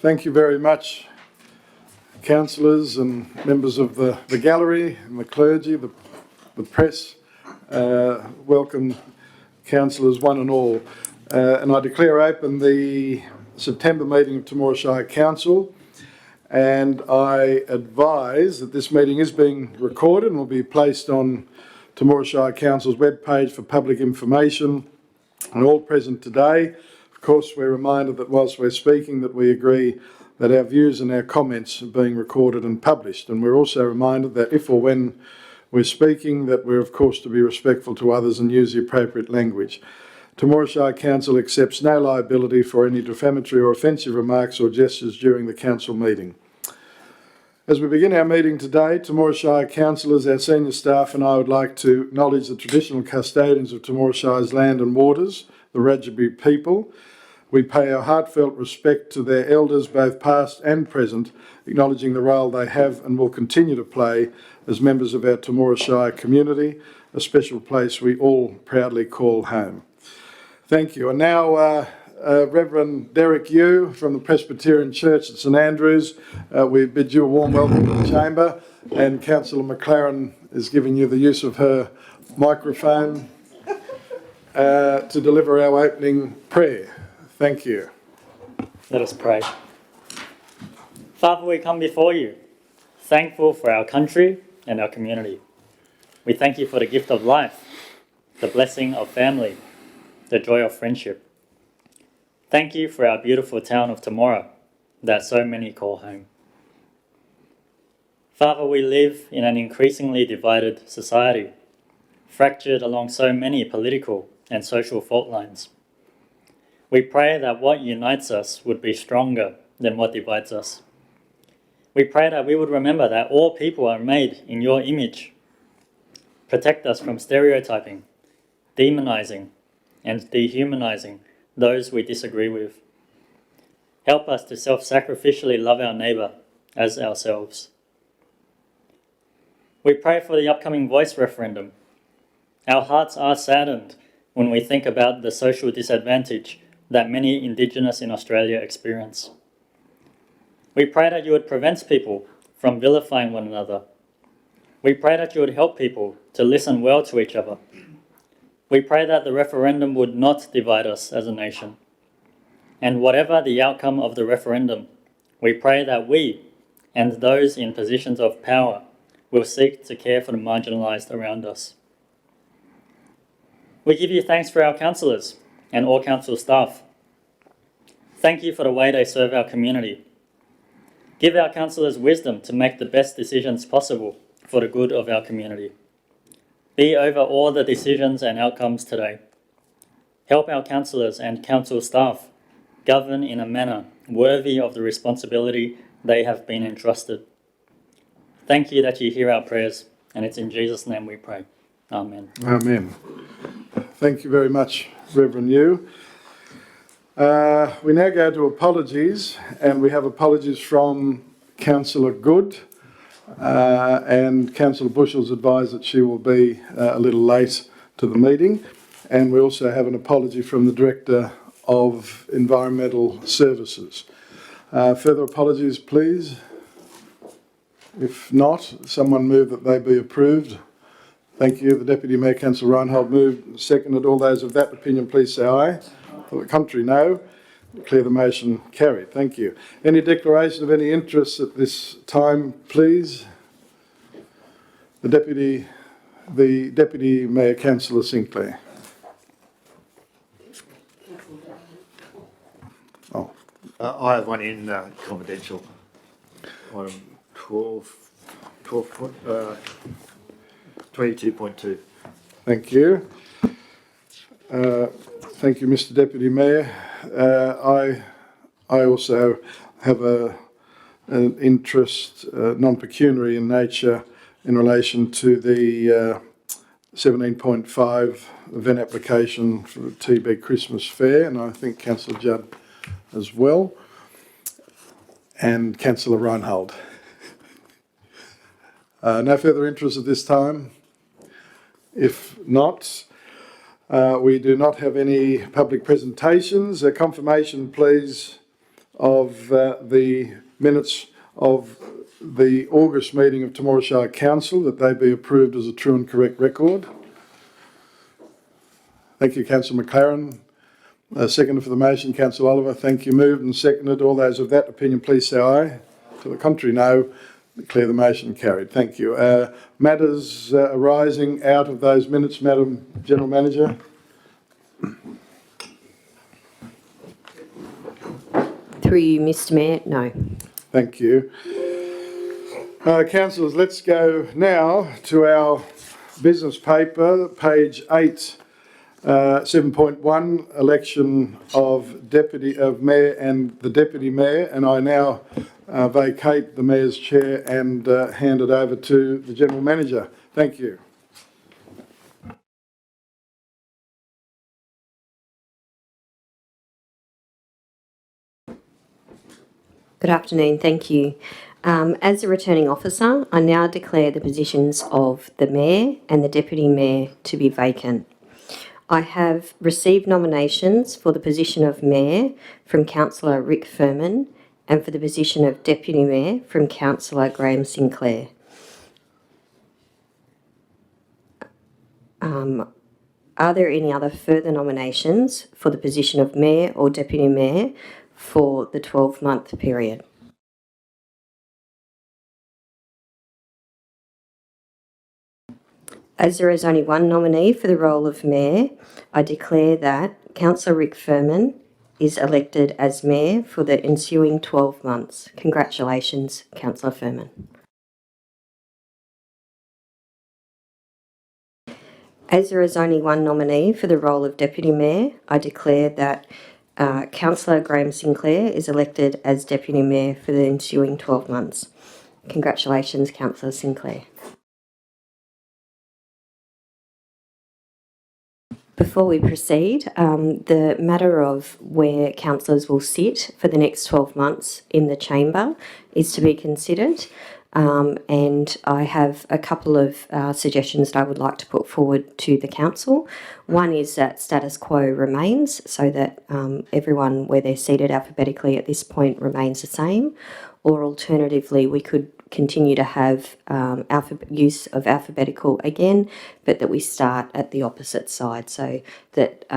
Thank you very much, councillors and members of the gallery and the clergy, the press. Welcome, councillors one and all. And I declare open the September meeting of Temora Shire Council, and I advise that this meeting is being recorded and will be placed on Temora Shire Council's webpage for public information. And all present today, of course, we're reminded that whilst we're speaking that we agree that our views and our comments are being recorded and published. And we're also reminded that if or when we're speaking that we're of course to be respectful to others and use the appropriate language. Temora Shire Council accepts no liability for any defamatory or offensive remarks or gestures during the council meeting. As we begin our meeting today, Temora Shire councillors, our senior staff and I would like to acknowledge the traditional custodians of Temora Shire's land and waters, the Rajabu people. We pay our heartfelt respect to their elders, both past and present, acknowledging the role they have and will continue to play as members of our Temora Shire community, a special place we all proudly call home. Thank you. And now, Reverend Derek Yu from the Presbyterian Church at St Andrews, we bid you a warm welcome to the chamber, and Councillor McLaren is giving you the use of her microphone to deliver our opening prayer. Thank you. Let us pray. Father, we come before you, thankful for our country and our community. We thank you for the gift of life, the blessing of family, the joy of friendship. Thank you for our beautiful town of Temora that so many call home. Father, we live in an increasingly divided society, fractured along so many political and social fault lines. We pray that what unites us would be stronger than what divides us. We pray that we would remember that all people are made in your image. Protect us from stereotyping, demonizing, and dehumanizing those we disagree with. Help us to self-sacrificially love our neighbour as ourselves. We pray for the upcoming voice referendum. Our hearts are saddened when we think about the social disadvantage that many Indigenous in Australia experience. We pray that you would prevent people from vilifying one another. We pray that you would help people to listen well to each other. We pray that the referendum would not divide us as a nation. And whatever the outcome of the referendum, we pray that we and those in positions of power will seek to care for the marginalised around us. We give you thanks for our councillors and all council staff. Thank you for the way they serve our community. Give our councillors wisdom to make the best decisions possible for the good of our community. Be over all the decisions and outcomes today. Help our councillors and council staff govern in a manner worthy of the responsibility they have been entrusted. Thank you that you hear our prayers, and it's in Jesus' name we pray. Amen. Amen. Thank you very much, Reverend Yu. We now go to apologies, and we have apologies from Councillor Good, and Councillor Bushells advised that she will be a little late to the meeting, and we also have an apology from the Director of Environmental Services. Further apologies, please. If not, someone move that they be approved. Thank you. The Deputy Mayor, Councillor Reinhold, moved. Seconded. All those of that opinion, please say aye. For the contrary, no. Declare the motion carried. Thank you. Any declaration of any interest at this time, please? The Deputy Mayor, Councillor Sinclair. Oh. I have one in confidential. Item 22.2. Thank you. Thank you, Mr. Deputy Mayor. I also have an interest, non-pecuniary in nature, in relation to the 17.5 event application for the TB Christmas Fair, and I think Councillor Judd as well, and Councillor Reinhold. No further interest at this time? If not, we do not have any public presentations. A confirmation, please, of the minutes of the August meeting of Temora Shire Council, that they be approved as a true and correct record. Thank you, Councillor McLaren. Seconded for the motion, Councillor Oliver. Thank you. Moved and seconded. All those of that opinion, please say aye. To the contrary, no. Declare the motion carried. Thank you. Matters arising out of those minutes, Madam General Manager? Through you, Mr Mayor, no. Thank you. Councillors, let's go now to our business paper, page 8, 7.1, election of Mayor and the Deputy Mayor, and I now vacate the Mayor's chair and hand it over to the General Manager. Thank you. Good afternoon, thank you. As a returning officer, I now declare the positions of the Mayor and the Deputy Mayor to be vacant. I have received nominations for the position of Mayor from Councillor Rick Furman and for the position of Deputy Mayor from Councillor Graham Sinclair. Are there any other further nominations for the position of Mayor or Deputy Mayor for the 12-month period? As there is only one nominee for the role of Mayor, I declare that Councillor Rick Furman is elected as Mayor for the ensuing 12 months. Congratulations, Councillor Furman. As there is only one nominee for the role of Deputy Mayor, I declare that Councillor Graham Sinclair is elected as Deputy Mayor for the ensuing 12 months. Congratulations, Councillor Sinclair. Before we proceed, the matter of where councillors will sit for the next 12 months in the chamber is to be considered, and I have a couple of suggestions that I would like to put forward to the council. One is that status quo remains, so that everyone where they're seated alphabetically at this point remains the same, or alternatively we could continue to have use of alphabetical again, but that we start at the opposite side, so that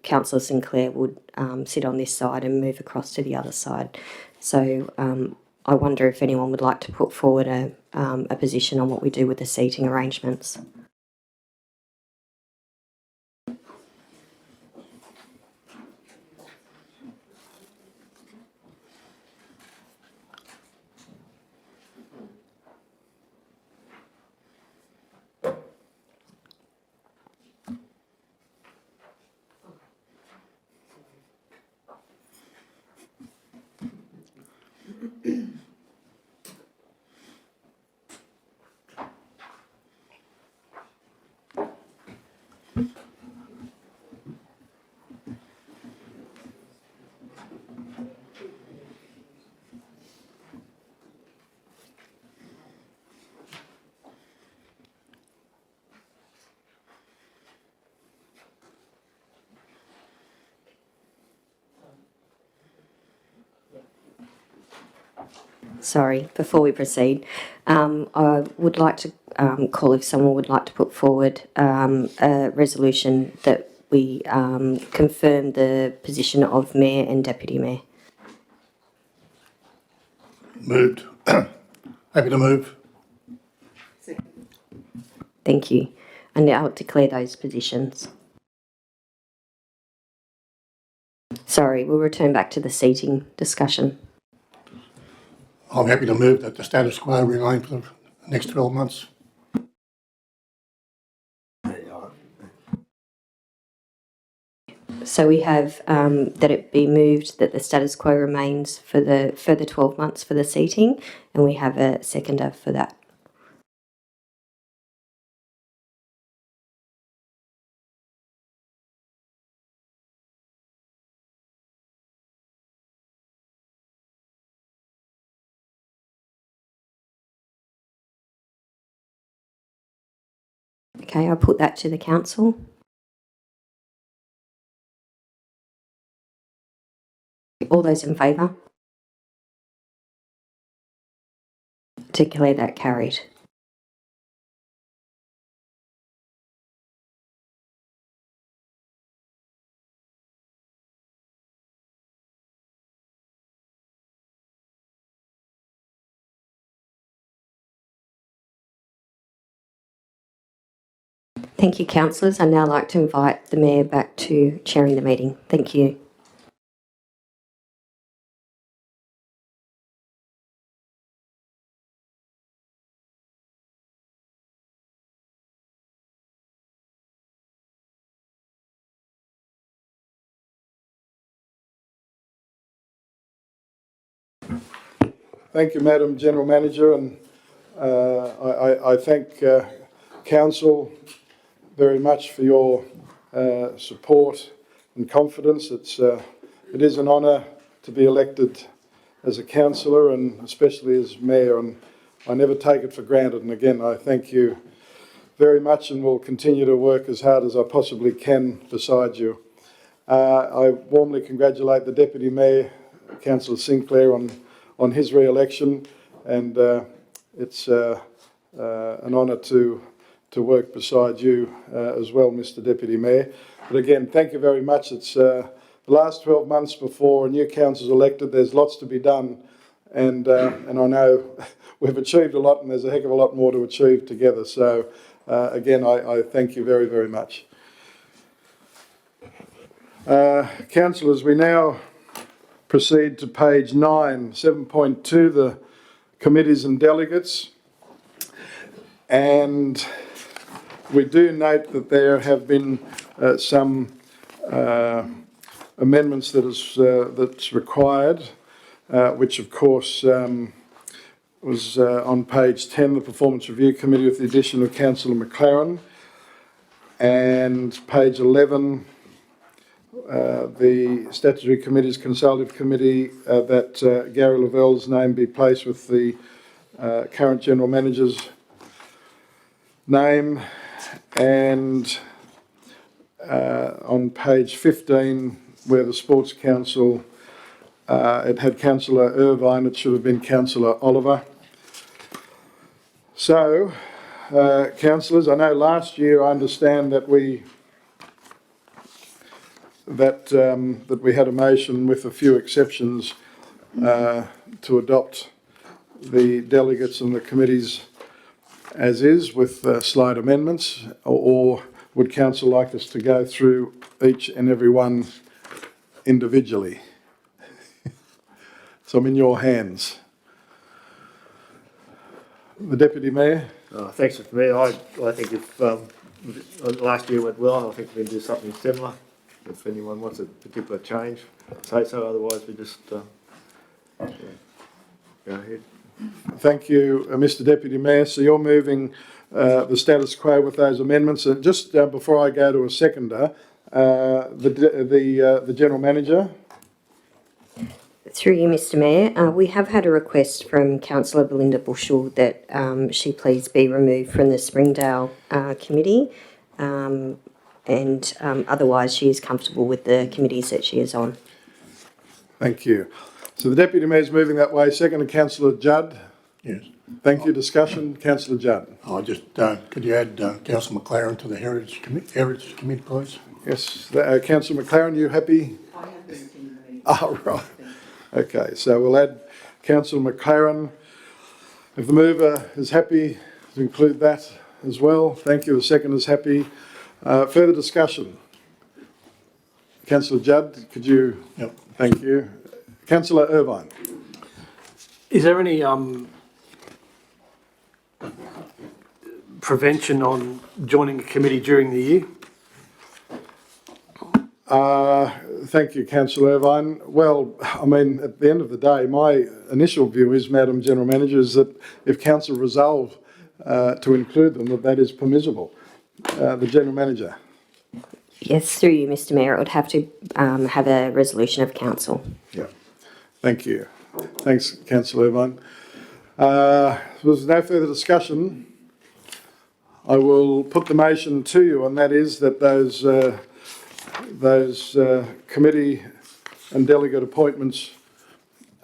Councillor Sinclair would sit on this side and move across to the other side. So I wonder if anyone would like to put forward a position on what we do with the seating arrangements. Sorry, before we proceed, I would like to call if someone would like to put forward a resolution that we confirm the position of Mayor and Deputy Mayor. Moved. Happy to move. Thank you. And now I'll declare those positions. Sorry, we'll return back to the seating discussion. I'm happy to move that the status quo remain for the next 12 months. So we have that it be moved that the status quo remains for the further 12 months for the seating, and we have a seconder for that. Okay, I'll put that to the council. All those in favour? Declare that carried. Thank you, councillors. I'd now like to invite the Mayor back to chairing the meeting. Thank you. Thank you, Madam General Manager, and I thank Council very much for your support and confidence. It is an honour to be elected as a councillor and especially as Mayor, and I never take it for granted. And again, I thank you very much and will continue to work as hard as I possibly can beside you. I warmly congratulate the Deputy Mayor, Councillor Sinclair, on his re-election, and it's an honour to work beside you as well, Mr Deputy Mayor. But again, thank you very much. It's the last 12 months before a new council is elected. There's lots to be done, and I know we've achieved a lot, and there's a heck of a lot more to achieve together. So again, I thank you very, very much. Councillors, we now proceed to page 9, 7.2, the committees and delegates. And we do note that there have been some amendments that's required, which of course was on page 10, the Performance Review Committee with the addition of Councillor McLaren, and page 11, the Statutory Committee's Consultative Committee, that Gary Lavelle's name be placed with the current General Manager's name, and on page 15, where the Sports Council, it had Councillor Irvine, it should have been Councillor Oliver. So, councillors, I know last year I understand that we had a motion with a few exceptions to adopt the delegates and the committees as is with slight amendments, or would council like us to go through each and every one individually? So I'm in your hands. The Deputy Mayor. Thanks, Mr Mayor. I think if last year went well, I think we can do something similar. If anyone wants a particular change, say so. Otherwise, we just go ahead. Thank you, Mr Deputy Mayor. So you're moving the status quo with those amendments. And just before I go to a seconder, the General Manager. Through you, Mr Mayor, we have had a request from Councillor Belinda Bushell that she please be removed from the Springdale Committee, and otherwise she is comfortable with the committees that she is on. Thank you. So the Deputy Mayor is moving that way. Second to Councillor Judd. Yes. Thank you. Discussion. Councillor Judd. I just, could you add Councillor McLaren to the Heritage Committee, please? Yes. Councillor McLaren, you happy? I have been attending the meeting. Oh, right. Okay, so we'll add Councillor McLaren. If the mover is happy to include that as well, thank you. The second is happy. Further discussion. Councillor Judd, could you? Yep. Thank you. Councillor Irvine. Is there any prevention on joining a committee during the year? Thank you, Councillor Irvine. Well, I mean, at the end of the day, my initial view is, Madam General Manager, is that if Council resolve to include them, that is permissible. The General Manager. Yes, through you, Mr Mayor, it would have to have a resolution of Council. Yeah. Thank you. Thanks, Councillor Irvine. There's no further discussion. I will put the motion to you, and that is that those committee and delegate appointments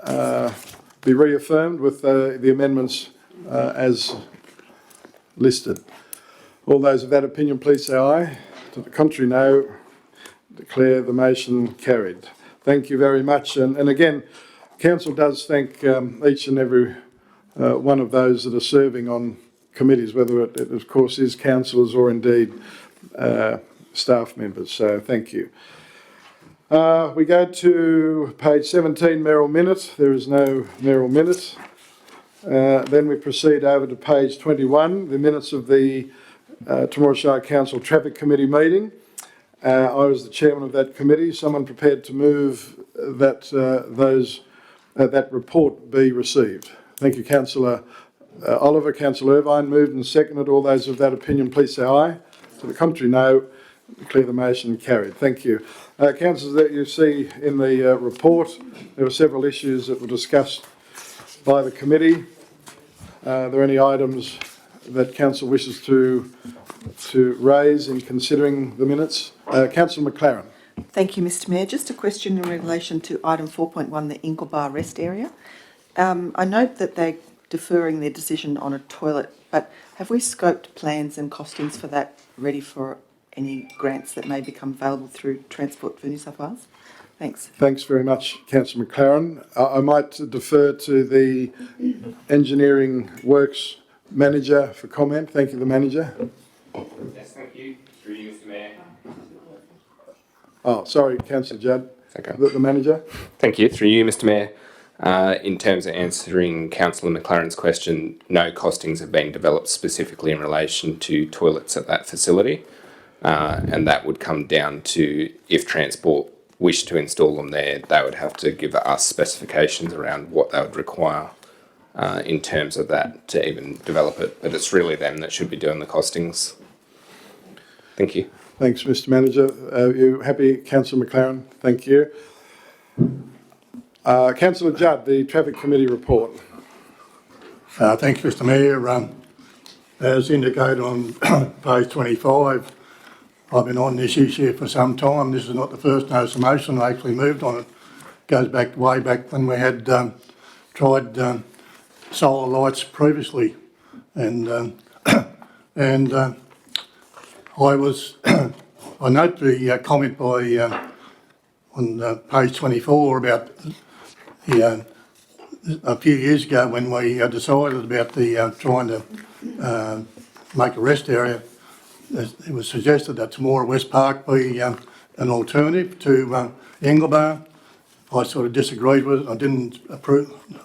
be reaffirmed with the amendments as listed. All those of that opinion, please say aye. To the contrary, no. Declare the motion carried. Thank you very much. And again, Council does thank each and every one of those that are serving on committees, whether it of course is councillors or indeed staff members. So thank you. We go to page 17, Merrill Minute. There is no Merrill Minute. Then we proceed over to page 21, the minutes of the Temora Shire Council Traffic Committee meeting. I was the chairman of that committee. Someone prepared to move that that report be received. Thank you, Councillor Oliver. Councillor Irvine moved and seconded. All those of that opinion, please say aye. To the contrary, no. Declare the motion carried. Thank you. Councillors, that you see in the report, there were several issues that were discussed by the committee. Are there any items that Council wishes to raise in considering the minutes? Councillor McLaren. Thank you, Mr Mayor. Just a question in relation to item 4.1, the Inglebar Rest Area. I note that they're deferring their decision on a toilet, but have we scoped plans and costings for that ready for any grants that may become available through Transport for New South Wales? Thanks. Thanks very much, Councillor McLaren. I might defer to the Engineering Works Manager for comment. Thank you, the Manager. Yes, thank you. Through you, Mr Mayor. Oh, sorry, Councillor Judd. Okay. The Manager. Thank you. Through you, Mr Mayor. In terms of answering Councillor McLaren's question, no costings have been developed specifically in relation to toilets at that facility, and that would come down to if Transport wish to install them there, they would have to give us specifications around what they would require in terms of that to even develop it. But it's really them that should be doing the costings. Thank you. Thanks, Mr Manager. Are you happy, Councillor McLaren? Thank you. Councillor Judd, the Traffic Committee report. Thanks, Mr Mayor. As indicated on page 25, I've been on this issue for some time. This is not the first notice of motion I actually moved on it. Goes back way back when we had tried solar lights previously, and I note the comment by on page 24 about a few years ago when we decided about the trying to make a rest area. It was suggested that Temora West Park be an alternative to Inglebar. I sort of disagreed with it. I didn't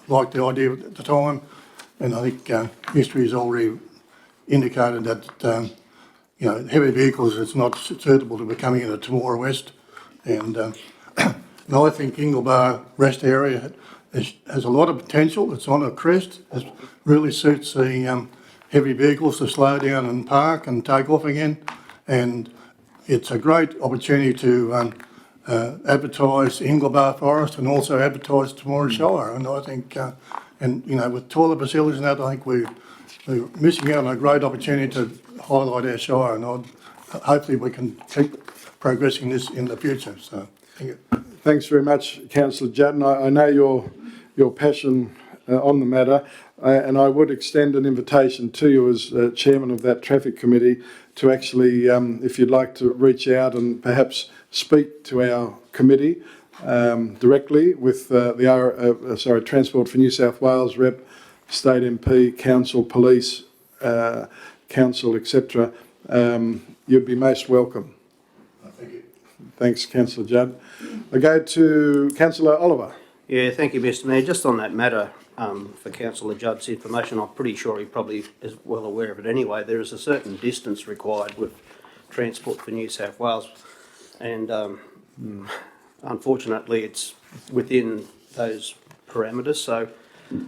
like the idea at the time, and I think history has already indicated that heavy vehicles is not suitable to be coming into Temora West, and I think Inglebar Rest Area has a lot of potential. It's on a crest. It really suits the heavy vehicles to slow down and park and take off again, and it's a great opportunity to advertise Inglebar Forest and also advertise Temora Shire. And I think, with toilet facilities and that, I think we're missing out on a great opportunity to highlight our shire, and hopefully we can keep progressing this in the future. So, thank you. Thanks very much, Councillor Judd. And I know your passion on the matter, and I would extend an invitation to you as chairman of that traffic committee to actually, if you'd like to reach out and perhaps speak to our committee directly with Transport for New South Wales rep, State MP, Council, Police, Council, etc. You'd be most welcome. Thank you. Thanks, Councillor Judd. I go to Councillor Oliver. Yeah, thank you, Mr Mayor. Just on that matter, for Councillor Judd's information, I'm pretty sure he probably is well aware of it anyway. There is a certain distance required with Transport for New South Wales, and unfortunately it's within those parameters. So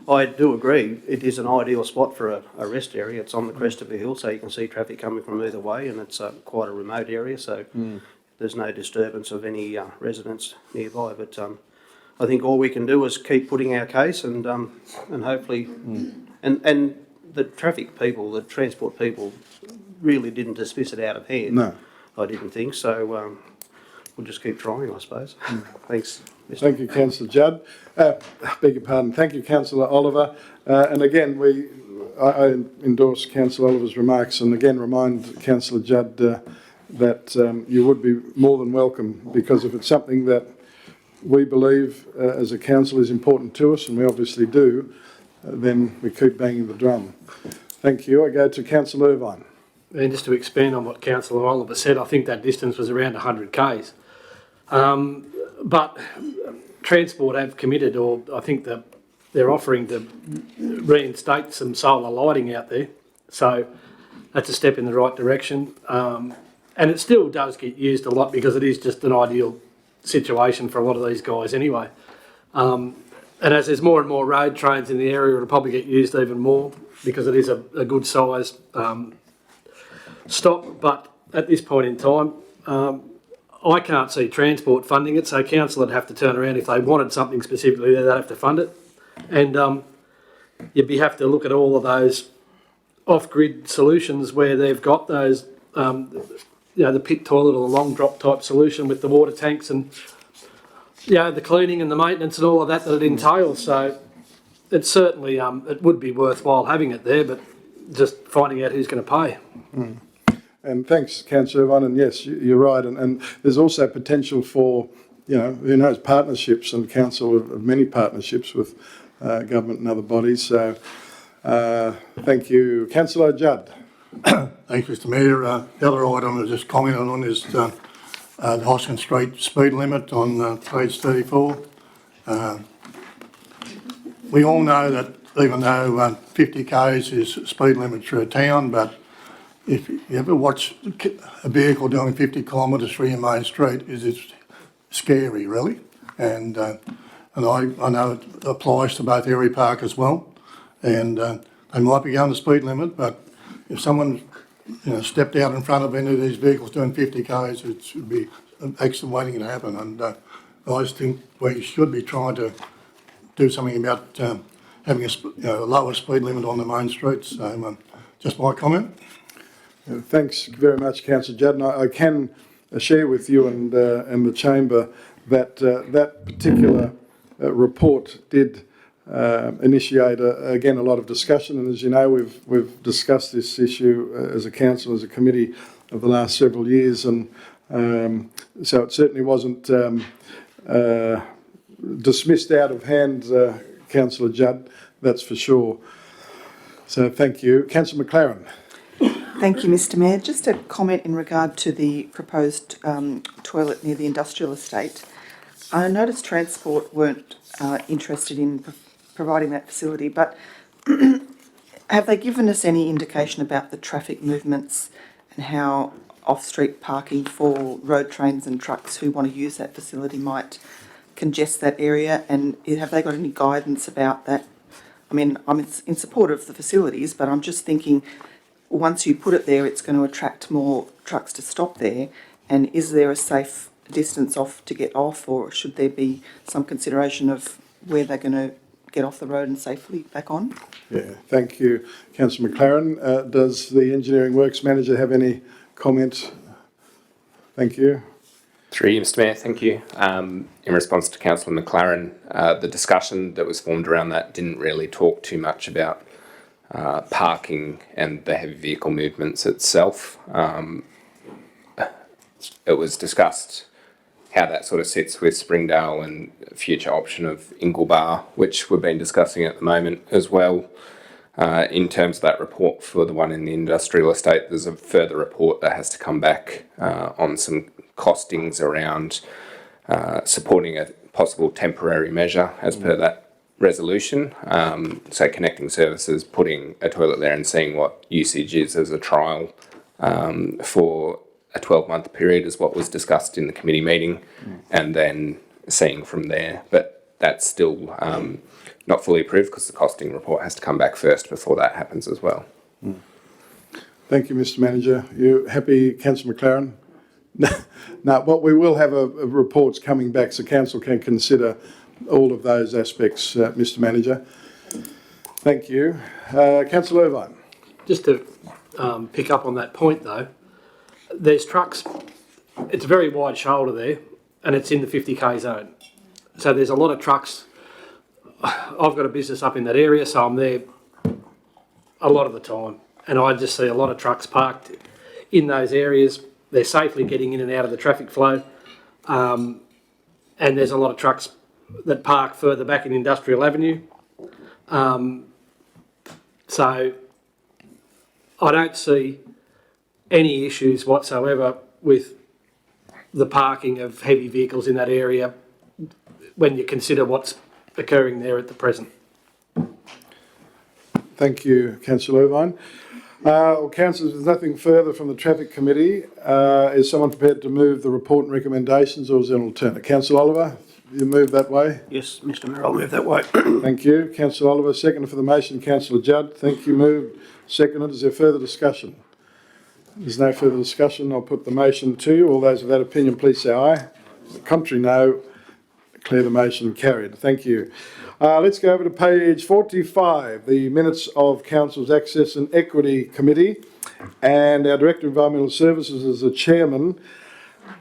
I do agree it is an ideal spot for a rest area. It's on the crest of a hill, so you can see traffic coming from either way, and it's quite a remote area, so there's no disturbance of any residents nearby. But I think all we can do is keep putting our case, and hopefully, and the traffic people, the transport people, really didn't dismiss it out of hand. No, I didn't think so. We'll just keep trying, I suppose. Thanks. Thank you, Councillor Judd. Beg your pardon. Thank you, Councillor Oliver. And again, I endorse Councillor Oliver's remarks, and again remind Councillor Judd that you would be more than welcome, because if it's something that we believe as a council is important to us, and we obviously do, then we keep banging the drum. Thank you. I go to Councillor Irvine. And just to expand on what Councillor Oliver said, I think that distance was around 100 k's. But Transport have committed, or I think that they're offering to reinstate some solar lighting out there. So that's a step in the right direction. And it still does get used a lot because it is just an ideal situation for a lot of these guys anyway. And as there's more and more road trains in the area, it'll probably get used even more because it is a good size stop. But at this point in time, I can't see Transport funding it, so council would have to turn around if they wanted something specifically there, they'd have to fund it. And you'd have to look at all of those off-grid solutions where they've got those, the pit toilet or the long drop type solution with the water tanks and, the cleaning and the maintenance and all of that it entails. So it's certainly, it would be worthwhile having it there, but just finding out who's going to pay. Mm. And thanks, Councillor Irvine, and yes, you're right. And there's also potential for, who knows, partnerships, and council of many partnerships with government and other bodies. So thank you. Councillor Judd. Thanks, Mr Mayor. The other item I was just commenting on is the Hoskin Street speed limit on page 34. We all know that even though 50 k's is speed limit through a town, but if you ever watch a vehicle doing 50 kilometres through your main street, it's scary, really. And I know it applies to both Erie Park as well. And they might be going the speed limit, but if someone stepped out in front of any of these vehicles doing 50 k's, it should be an accident waiting to happen. And I just think we should be trying to do something about having a lower speed limit on the main streets. So just my comment. Thanks very much, Councillor Judd. And I can share with you and the Chamber that that particular report did initiate again a lot of discussion. And as you know, we've discussed this issue as a council, as a committee, of the last several years, and so it certainly wasn't dismissed out of hand, Councillor Judd. That's for sure. So thank you, Councillor McLaren. Thank you, Mr Mayor. Just a comment in regard to the proposed toilet near the industrial estate. I noticed Transport weren't interested in providing that facility, but have they given us any indication about the traffic movements and how off-street parking for road trains and trucks who want to use that facility might congest that area? And have they got any guidance about that? I mean, I'm in support of the facilities, but I'm just thinking, once you put it there, it's going to attract more trucks to stop there. And is there a safe distance off to get off, or should there be some consideration of where they're going to get off the road and safely back on? Yeah, thank you, Councillor McLaren. Does the Engineering Works Manager have any comment? Thank you. Through you, Mr Mayor, thank you. In response to Councillor McLaren, the discussion that was formed around that didn't really talk too much about parking and the heavy vehicle movements itself. It was discussed how that sort of sits with Springdale and future option of Inglebar, which we've been discussing at the moment as well. In terms of that report for the one in the industrial estate, there's a further report that has to come back on some costings around supporting a possible temporary measure as per that resolution. So connecting services, putting a toilet there and seeing what usage is as a trial for a 12-month period is what was discussed in the committee meeting, and then seeing from there. But that's still not fully approved because the costing report has to come back first before that happens as well. Thank you, Mr Manager. You happy, Councillor McLaren? No, what we will have a reports coming back so council can consider all of those aspects, Mr Manager. Thank you. Councillor Irvine. Just to pick up on that point though, there's trucks, it's a very wide shoulder there and it's in the 50k zone. So there's a lot of trucks I've got a business up in that area, so I'm there a lot of the time, and I just see a lot of trucks parked in those areas. They're safely getting in and out of the traffic flow, and there's a lot of trucks that park further back in Industrial Avenue. So I don't see any issues whatsoever with the parking of heavy vehicles in that area when you consider what's occurring there at the present. Thank you, Councillor Irvine. Well, councillors, there's nothing further from the Traffic Committee. Is someone prepared to move the report and recommendations, or is there an alternate? Councillor Oliver, you move that way? Yes, Mr Mayor, I'll move that way. Thank you. Councillor Oliver, second for the motion. Councillor Judd, thank you. Moved, seconded. Is there further discussion? There's no further discussion. I'll put the motion to you. All those of that opinion, please say aye. The contrary, no. Declare the motion carried. Thank you. Let's go over to page 45, the minutes of Council's Access and Equity Committee. And our Director of Environmental Services as the Chairman.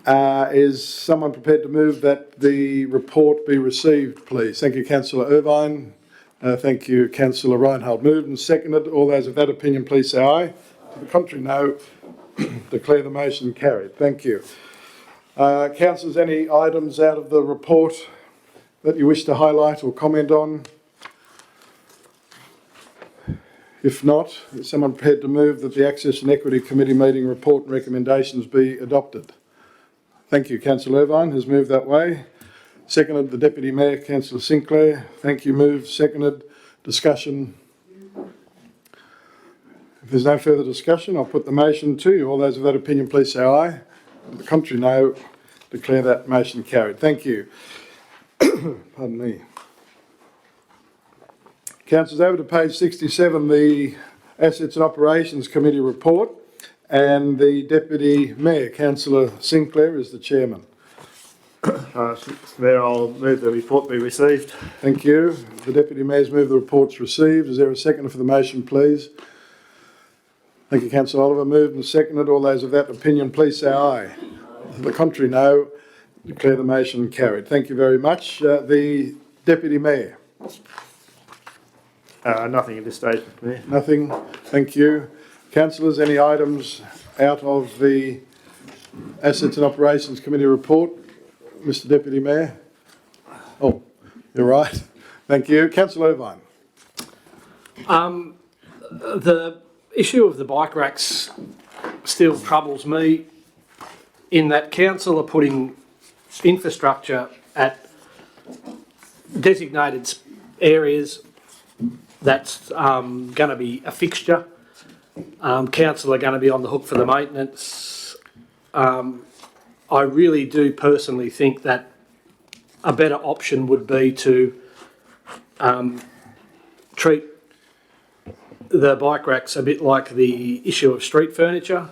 Is someone prepared to move that the report be received, please? Thank you, Councillor Irvine. Thank you, Councillor Reinhold. Moved and seconded. All those of that opinion, please say aye. To the contrary, no. Declare the motion carried. Thank you. Councillors, any items out of the report that you wish to highlight or comment on? If not, is someone prepared to move that the Access and Equity Committee meeting report and recommendations be adopted? Thank you. Councillor Irvine has moved that way. Seconded, the Deputy Mayor, Councillor Sinclair. Thank you. Moved, seconded. Discussion. If there's no further discussion, I'll put the motion to you. All those of that opinion, please say aye. On the contrary, no. Declare that motion carried. Thank you. Pardon me. Councillors, over to page 67, the Assets and Operations Committee report, and the Deputy Mayor, Councillor Sinclair, is the Chairman. Mr Mayor, I'll move the report be received. Thank you. The Deputy Mayor's moved the report's received. Is there a seconder for the motion, please? Thank you, Councillor Oliver. Moved and seconded. All those of that opinion, please say aye. To the contrary, no. Declare the motion carried. Thank you very much. The Deputy Mayor. Nothing at this stage, Mr Mayor. Nothing. Thank you. Councillors, any items out of the Assets and Operations Committee report? Mr Deputy Mayor? Oh, you're right. Thank you. Councillor Irvine. The issue of the bike racks still troubles me in that council are putting infrastructure at designated areas that's going to be a fixture. Council are going to be on the hook for the maintenance. I really do personally think that a better option would be to treat the bike racks a bit like the issue of street furniture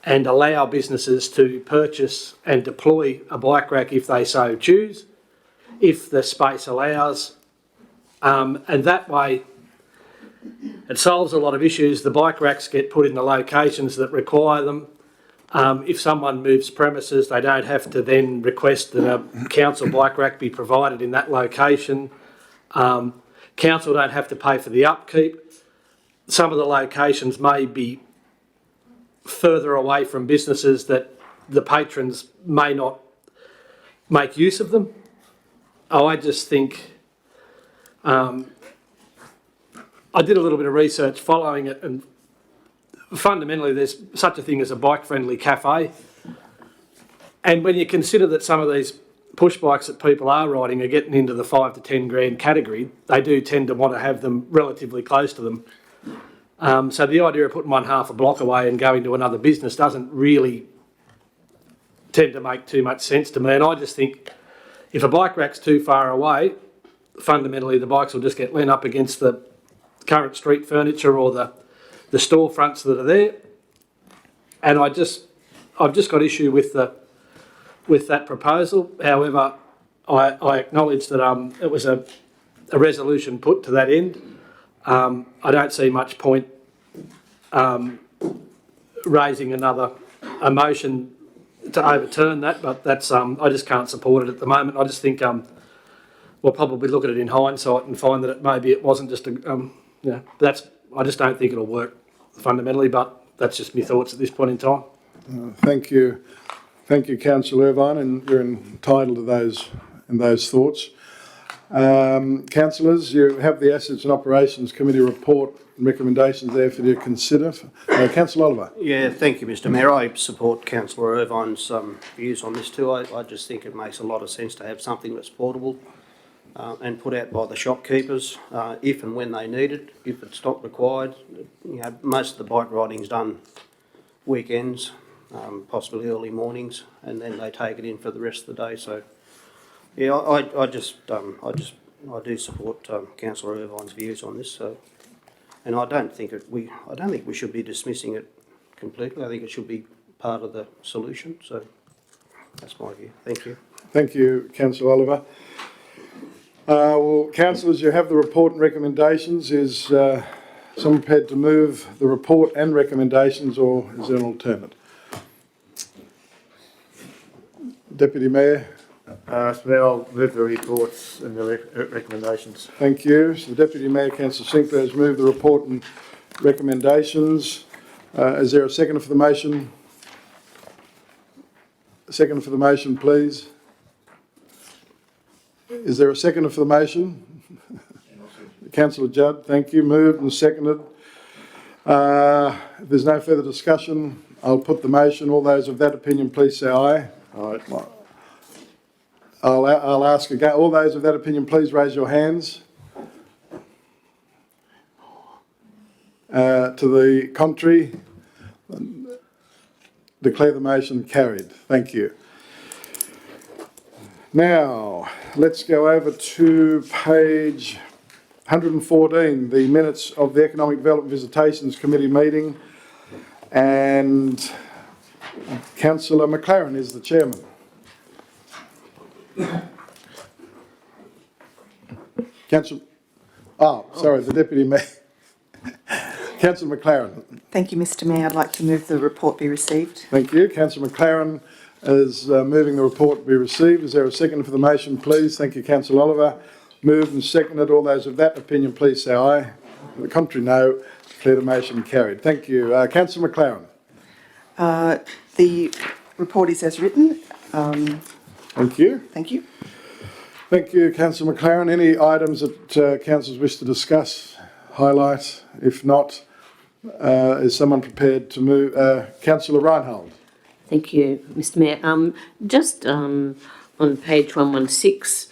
and allow businesses to purchase and deploy a bike rack if they so choose, if the space allows. And that way it solves a lot of issues. The bike racks get put in the locations that require them. If someone moves premises, they don't have to then request that a council bike rack be provided in that location. Council don't have to pay for the upkeep. Some of the locations may be further away from businesses that the patrons may not make use of them. I just think, I did a little bit of research following it, and fundamentally there's such a thing as a bike-friendly cafe. And when you consider that some of these push bikes that people are riding are getting into the 5 to 10 grand category, they do tend to want to have them relatively close to them. So the idea of putting one half a block away and going to another business doesn't really tend to make too much sense to me. And I just think if a bike rack's too far away, fundamentally the bikes will just get leaned up against the current street furniture or the storefronts that are there. And I've just got issue with that proposal. However, I acknowledge that it was a resolution put to that end. I don't see much point raising a motion to overturn that, but that's I just can't support it at the moment. I just think we'll probably look at it in hindsight and find that maybe it wasn't just a, I just don't think it'll work fundamentally, but that's just my thoughts at this point in time. Thank you. Thank you, Councillor Irvine, and you're entitled to those thoughts. Councillors, you have the Assets and Operations Committee report and recommendations there for you to consider. Councillor Oliver. Yeah, thank you, Mr Mayor. I support Councillor Irvine's views on this too. I just think it makes a lot of sense to have something that's portable and put out by the shopkeepers if and when they need it, if it's not required. You know, most of the bike riding's done weekends, possibly early mornings, and then they take it in for the rest of the day. So, yeah, I do support Councillor Irvine's views on this. So, and I don't think we should be dismissing it completely. I think it should be part of the solution. So, that's my view. Thank you. Thank you, Councillor Oliver. Well, councillors, you have the report and recommendations. Is someone prepared to move the report and recommendations, or is there an alternate? Deputy Mayor. Mr Mayor, I'll move the reports and the recommendations. Thank you. So the Deputy Mayor, Councillor Sinclair, has moved the report and recommendations. Is there a seconder for the motion? A seconder for the motion, please. Is there a seconder for the motion? Councillor Judd, thank you. Moved and seconded. If there's no further discussion, I'll put the motion. All those of that opinion, please say aye. Aye. I'll ask again. All those of that opinion, please raise your hands. To the contrary, declare the motion carried. Thank you. Now, let's go over to page 114, the minutes of the Economic Development Visitations Committee meeting, and Councillor McLaren is the chairman. The Deputy Mayor. Councillor McLaren. Thank you, Mr Mayor. I'd like to move the report be received. Thank you. Councillor McLaren is moving the report be received. Is there a second for the motion, please? Thank you, Councillor Oliver. Moved and seconded. All those of that opinion, please say aye. The contrary, no. Declare the motion carried. Thank you. Councillor McLaren. The report is as written. Thank you. Thank you. Thank you, Councillor McLaren. Any items that councillors wish to discuss, highlight? If not, is someone prepared to move? Councillor Reinhold. Thank you, Mr Mayor. Just on page 116,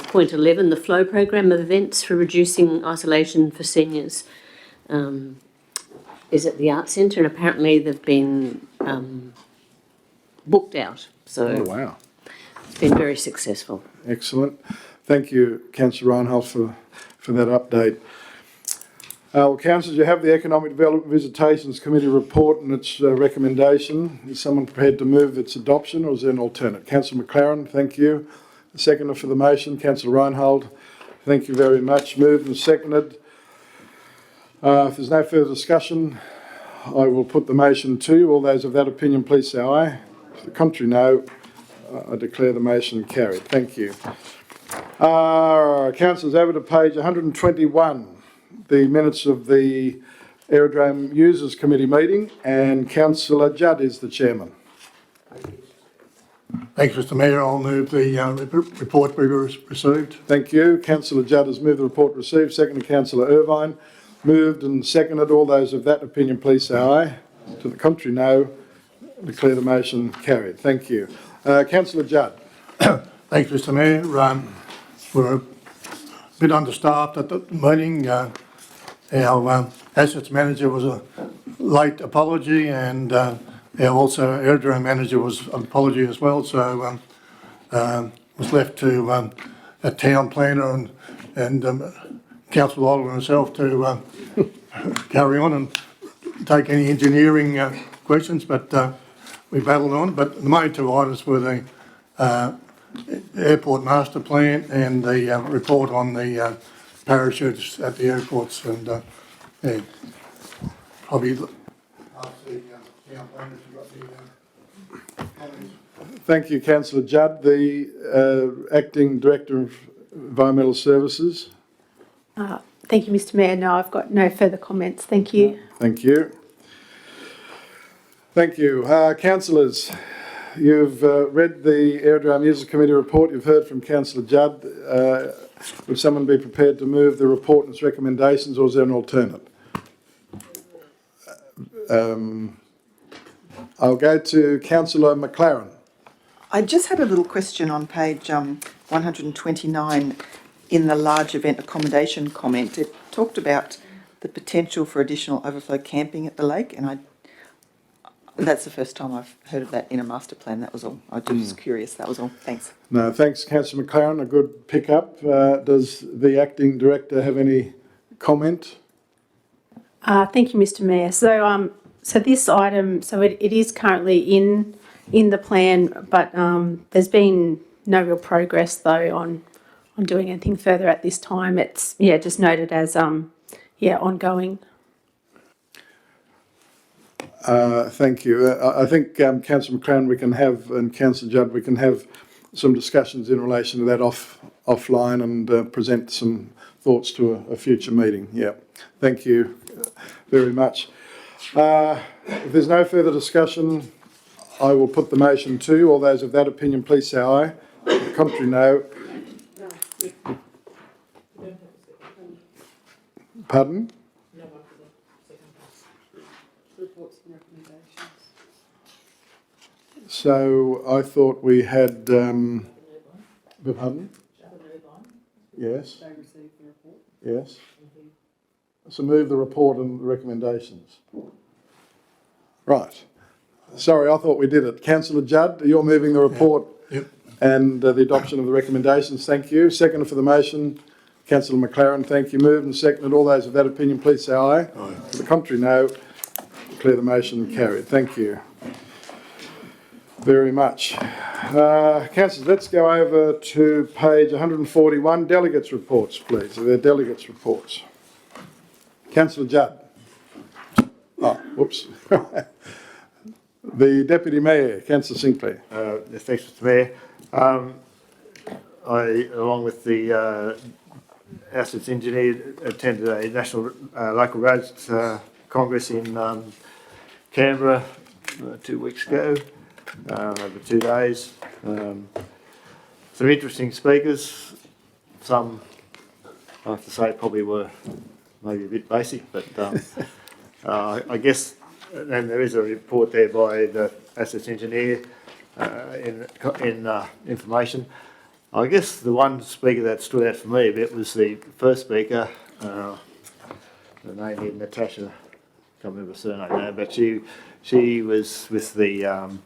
point 11, the flow program of events for reducing isolation for seniors is at the Arts Centre, and apparently they've been booked out. So Oh, wow. it's been very successful. Excellent. Thank you, Councillor Reinhold, for that update. Well, councillors, you have the Economic Development Visitations Committee report and its recommendation. Is someone prepared to move its adoption, or is there an alternate? Councillor McLaren, thank you. The seconder for the motion, Councillor Reinhold. Thank you very much. Moved and seconded. If there's no further discussion, I will put the motion to. All those of that opinion, please say aye. To the contrary, no. I declare the motion carried. Thank you. Councillors, over to page 121. The minutes of the Aerodrome Users Committee meeting, and Councillor Judd is the chairman. Thanks, Mr Mayor. I'll move the report be received. Thank you. Councillor Judd has moved the report received. Seconded, Councillor Irvine. Moved and seconded. All those of that opinion, please say aye. To the contrary, no. Declare the motion carried. Thank you. Councillor Judd. Thanks, Mr Mayor. We're a bit understaffed at the meeting. Our assets manager was a late apology, and also aerodrome manager was an apology as well. So was left to a town planner and Councillor Oliver and myself to carry on and take any engineering questions. But we battled on. But the main two items were the airport master plan and the report on the parachutes at the airports, and probably ask the town planners to got the comments. Thank you, Councillor Judd. The Acting Director of Environmental Services? Thank you, Mr Mayor. No, I've got no further comments. Thank you. Thank you. Thank you. Councillors, you've read the Aerodrome Users Committee report. You've heard from Councillor Judd. Would someone be prepared to move the report and its recommendations, or is there an alternate? I'll go to Councillor McLaren. I just had a little question on page 129 in the large event accommodation comment. It talked about the potential for additional overflow camping at the lake, and that's the first time I've heard of that in a master plan. That was all. I was just curious. That was all. Thanks. No, thanks, Councillor McLaren. A good pick-up. Does the Acting Director have any comment? Thank you, Mr Mayor. So this item, it is currently in the plan, but there's been no real progress though on doing anything further at this time. It's just noted as ongoing. Thank you. I think Councillor McLaren, and Councillor Judd, we can have some discussions in relation to that offline and present some thoughts to a future meeting. Yeah, thank you very much. If there's no further discussion, I will put the motion to. All those of that opinion, please say aye. The contrary, no. Pardon? So I thought we had. Pardon? Yes. Yes. So move the report and the recommendations. Right. Sorry, I thought we did it. Councillor Judd, you're moving the report and the adoption of the recommendations. Thank you. Seconder for the motion, Councillor McLaren. Thank you. Moved and seconded. All those of that opinion, please say aye. Aye. To the contrary, no. Declare the motion carried. Thank you very much. Councillors, let's go over to page 141. Delegates' reports, please. Are there delegates' reports? Councillor Judd. Oh, whoops. The Deputy Mayor, Councillor Sinclair. Thanks, Mr Mayor. I, along with the Assets Engineer, attended a National Local Roads Congress in Canberra 2 weeks ago, over 2 days. Some interesting speakers. Some, I have to say, probably were maybe a bit basic, but I guess, and there is a report there by the Assets Engineer in information. I guess the one speaker that stood out for me a bit was the first speaker, the name here, Natasha, can't remember her surname now, but she was with the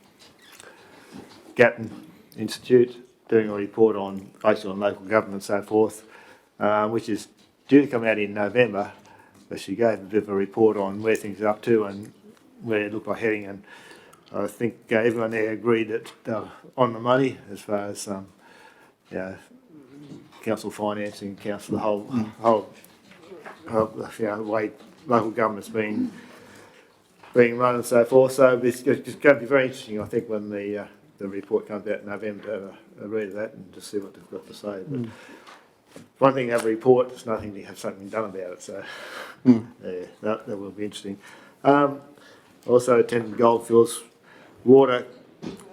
Gatton Institute doing a report on basically on local government and so forth, which is due to come out in November, but she gave a bit of a report on where things are up to and where it looked like heading, and I think everyone there agreed that they're on the money as far as council financing, council, the whole way local government's being run and so forth. So it's going to be very interesting, I think, when the report comes out in November, to have a read of that and just see what they've got to say. But one thing to have a report, there's nothing to have something done about it. So that will be interesting. Also attended Goldfields Water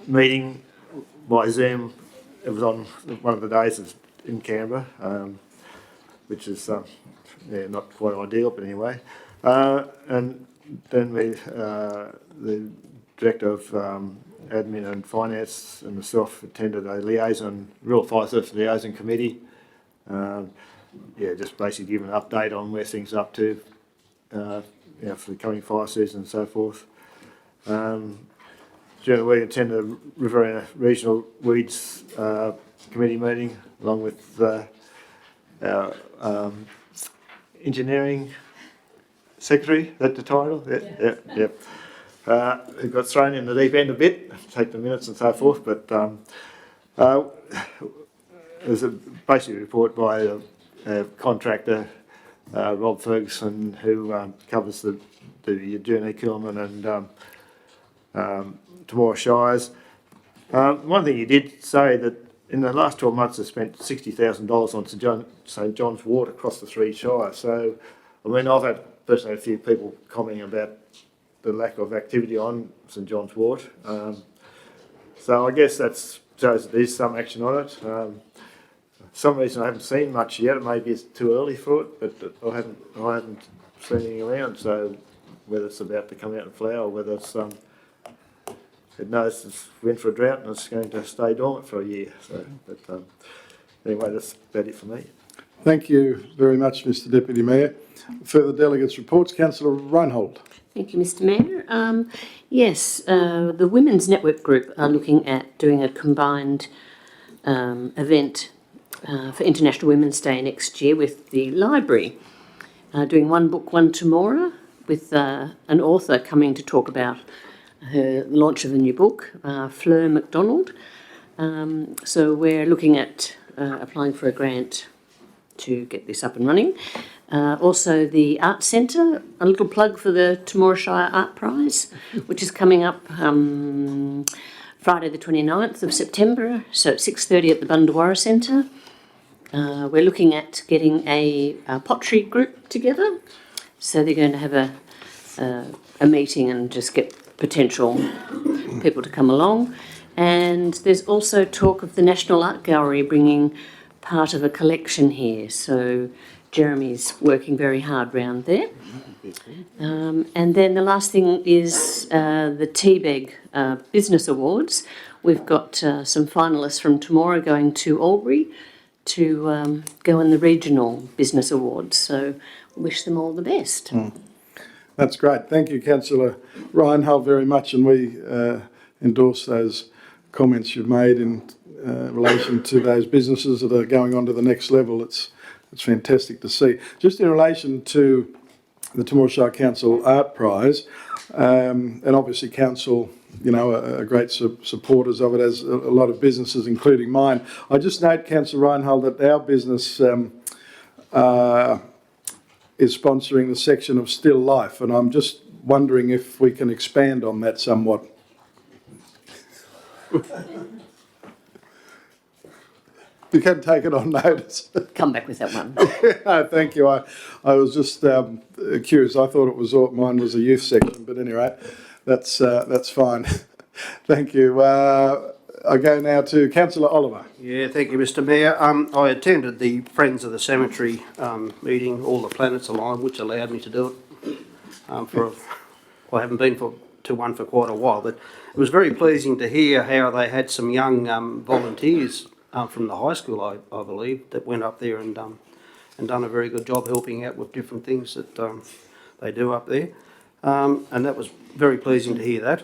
meeting by Zoom. It was on one of the days in Canberra, which is not quite ideal, but anyway. And then the Director of Admin and Finance and myself attended a Rural Fire Service Liaison Committee. Just basically giving an update on where things are up to for the coming fire season and so forth. During the week, attended the Riverina Regional Weeds Committee meeting, along with our Engineering Secretary, is that the title? Yeah. Who got thrown in the deep end a bit, take the minutes and so forth, but there's a basic report by a contractor, Rob Ferguson, who covers the Journey, Kilman and Temora Shires. One thing he did say that in the last 12 months, I spent $60,000 on St John's Ward across the 3 Shires. So, I mean, I've personally had a few people commenting about the lack of activity on St John's Ward. So I guess that shows that there's some action on it. For some reason I haven't seen much yet. Maybe it's too early for it, but I haven't seen anything around. So whether it's about to come out and flower, or whether it's it knows it's went for a drought and it's going to stay dormant for a year. So, but anyway, that's about it for me. Thank you very much, Mr Deputy Mayor. Further delegates' reports. Councillor Reinhold. Thank you, Mr Mayor. Yes, the Women's Network Group are looking at doing a combined event for International Women's Day next year with the library, doing One Book, One Temora, with an author coming to talk about her launch of a new book, Fleur MacDonald. So we're looking at applying for a grant to get this up and running. Also the Art Centre, a little plug for the Temora Shire Art Prize, which is coming up Friday the 29th of September, so at 6:30 at the Bundawarra Centre. We're looking at getting a pottery group together, so they're going to have a meeting and just get potential people to come along. And there's also talk of the National Art Gallery bringing part of a collection here, so Jeremy's working very hard round there. And then the last thing is the TBEG Business Awards. We've got some finalists from Temora going to Albury to go in the Regional Business Awards, so wish them all the best. That's great. Thank you, Councillor Reinhold, very much, and we endorse those comments you've made in relation to those businesses that are going on to the next level. It's fantastic to see. Just in relation to the Temora Shire Council Art Prize, and obviously Council, you know, are great supporters of it, as a lot of businesses, including mine. I just note, Councillor Reinhold, that our business is sponsoring the section of Still Life, and I'm just wondering if we can expand on that somewhat. You can take it on notice. Come back with that one. No, thank you. I was just curious. I thought it was mine was a youth section, but anyway, that's fine. Thank you. I go now to Councillor Oliver. Yeah, thank you, Mr Mayor. I attended the Friends of the Cemetery meeting, All the Planets Aligned, which allowed me to do it. I haven't been to one for quite a while, but it was very pleasing to hear how they had some young volunteers from the high school, I believe, that went up there and done a very good job helping out with different things that they do up there. And that was very pleasing to hear that.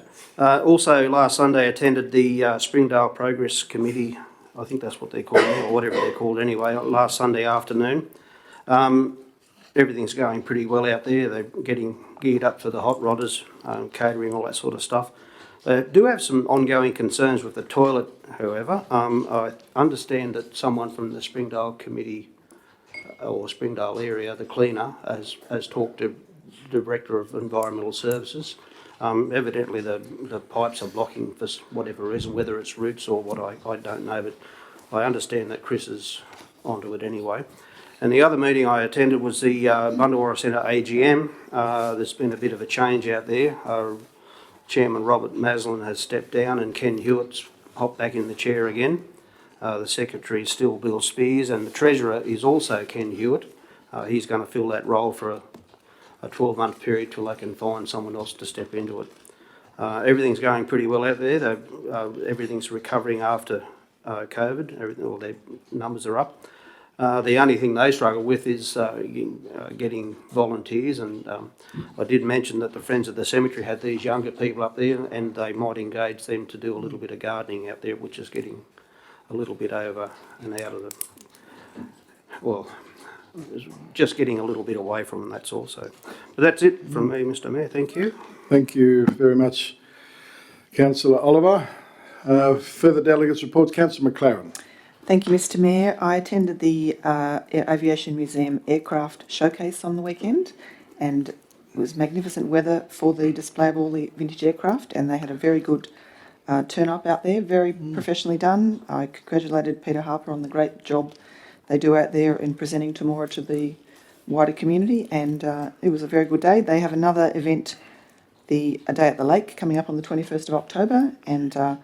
Also, last Sunday, I attended the Springdale Progress Committee, I think that's what they're called, or whatever they're called anyway, last Sunday afternoon. Everything's going pretty well out there. They're getting geared up for the hot rodders, catering, all that sort of stuff. They do have some ongoing concerns with the toilet, however. I understand that someone from the Springdale Committee or Springdale area, the cleaner, has talked to the Director of Environmental Services. Evidently the pipes are blocking for whatever reason, whether it's roots or what, I don't know, but I understand that Chris is onto it anyway. And the other meeting I attended was the Bundawarra Centre AGM. There's been a bit of a change out there. Chairman Robert Maslin has stepped down and Ken Hewitt's hopped back in the chair again. The Secretary is still Bill Spears, and the Treasurer is also Ken Hewitt. He's going to fill that role for a 12-month period till they can find someone else to step into it. Everything's going pretty well out there. Everything's recovering after COVID. All their numbers are up. The only thing they struggle with is getting volunteers, and I did mention that the Friends of the Cemetery had these younger people up there, and they might engage them to do a little bit of gardening out there, which is getting a little bit over and out of the, well, just getting a little bit away from them, that's all. So, but that's it from me, Mr Mayor. Thank you. Thank you very much, Councillor Oliver. Further delegates' reports. Councillor McLaren. Thank you, Mr Mayor. I attended the Aviation Museum Aircraft Showcase on the weekend, and it was magnificent weather for the display of all the vintage aircraft, and they had a very good turn up out there, very professionally done. I congratulated Peter Harper on the great job they do out there in presenting Temora to the wider community, and it was a very good day. They have another event, A Day at the Lake, coming up on the 21st of October, and I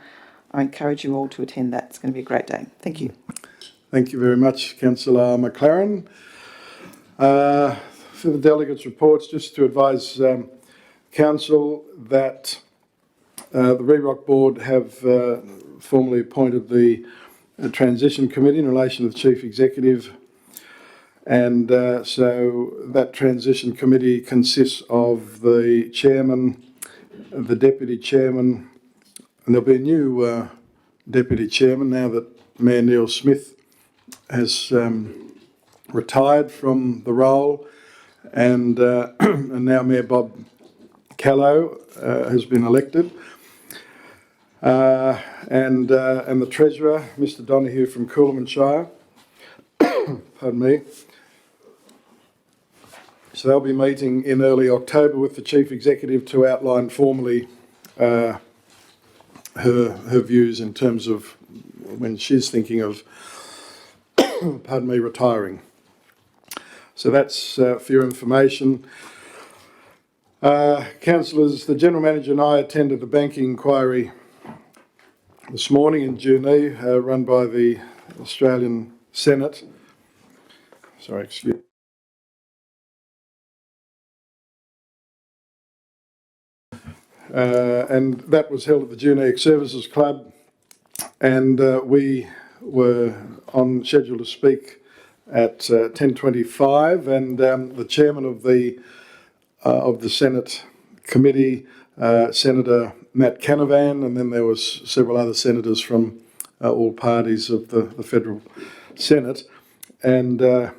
encourage you all to attend that. It's going to be a great day. Thank you. Thank you very much, Councillor McLaren. For the delegates' reports, just to advise Council that the REROC Board have formally appointed the Transition Committee in relation to the Chief Executive, and so that Transition Committee consists of the Chairman, the Deputy Chairman, and there'll be a new Deputy Chairman now that Mayor Neil Smith has retired from the role, and now Mayor Bob Callow has been elected, and the Treasurer, Mr Donoghue from Coolum Shire. Pardon me. So they'll be meeting in early October with the Chief Executive to outline formally her views in terms of when she's thinking of, pardon me, retiring. So that's for your information. Councillors, the General Manager and I attended the banking inquiry this morning in Junee, run by the Australian Senate. Sorry, excuse me. And that was held at the Junee Services Club, and we were on schedule to speak at 10:25, and the chairman of the Senate committee, Senator Matt Canavan, and then there was several other senators from all parties of the federal Senate, and I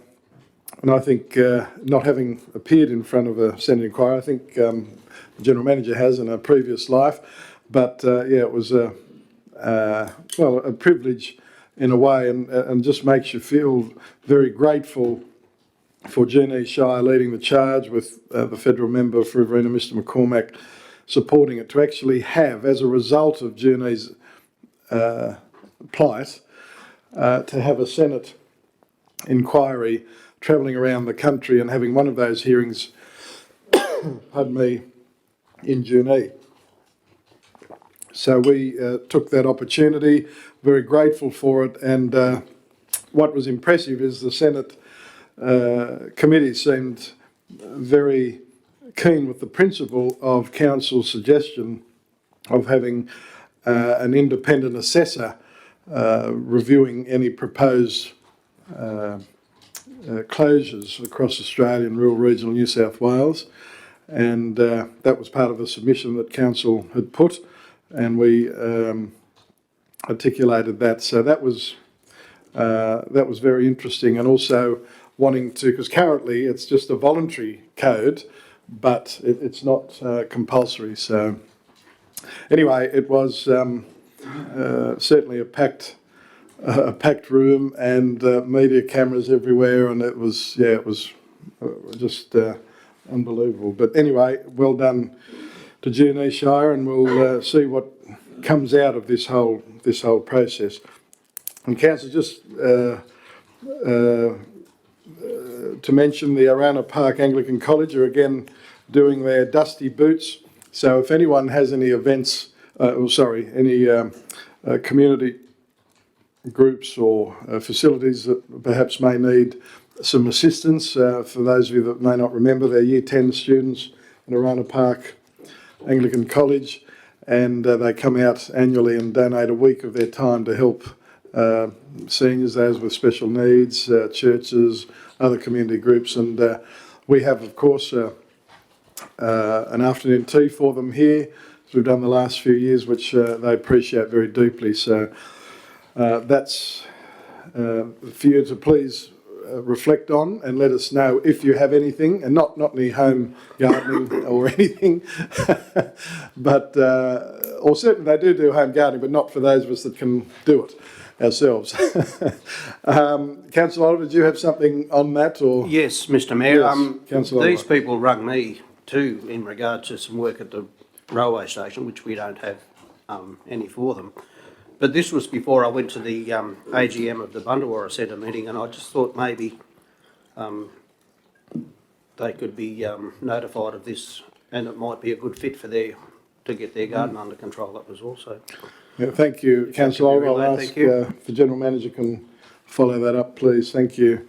think not having appeared in front of a Senate inquiry, I think the General Manager has in a previous life, but yeah, it was a privilege in a way, and just makes you feel very grateful for Junee Shire leading the charge with the federal member for Riverina, Mr McCormack, supporting it, to actually have, as a result of Junee's plight, to have a Senate inquiry travelling around the country and having one of those hearings, pardon me, in Junee. So we took that opportunity, very grateful for it, and what was impressive is the Senate committee seemed very keen with the principle of Council's suggestion of having an independent assessor reviewing any proposed closures across Australia and rural regional New South Wales, and that was part of the submission that Council had put, and we articulated that. So that was very interesting, and also wanting to, because currently it's just a voluntary code, but it's not compulsory. So anyway, it was certainly a packed room, and media cameras everywhere, and it was just unbelievable. But anyway, well done to Junee Shire, and we'll see what comes out of this whole process. And Council, just to mention, the Arana Park Anglican College are again doing their Dusty Boots. So if anyone has any events, any community groups or facilities that perhaps may need some assistance, for those of you that may not remember, they're Year 10 students at Arana Park Anglican College, and they come out annually and donate a week of their time to help seniors, those with special needs, churches, other community groups, and we have, of course, an afternoon tea for them here, as we've done the last few years, which they appreciate very deeply. So that's for you to please reflect on and let us know if you have anything, and not any home gardening or anything, but or certainly they do home gardening, but not for those of us that can do it ourselves. Councillor Oliver, do you have something on that? Or Yes, Mr Mayor. Yes, Councillor These Oliver. people rung me too in regard to some work at the railway station, which we don't have any for them. But this was before I went to the AGM of the Bundawarra Centre meeting, and I just thought maybe they could be notified of this, and it might be a good fit for to get their garden under control. That was also. Yeah, thank you, Councillor. I'll relayed, ask thank you. if the General Manager can follow that up, please. Thank you.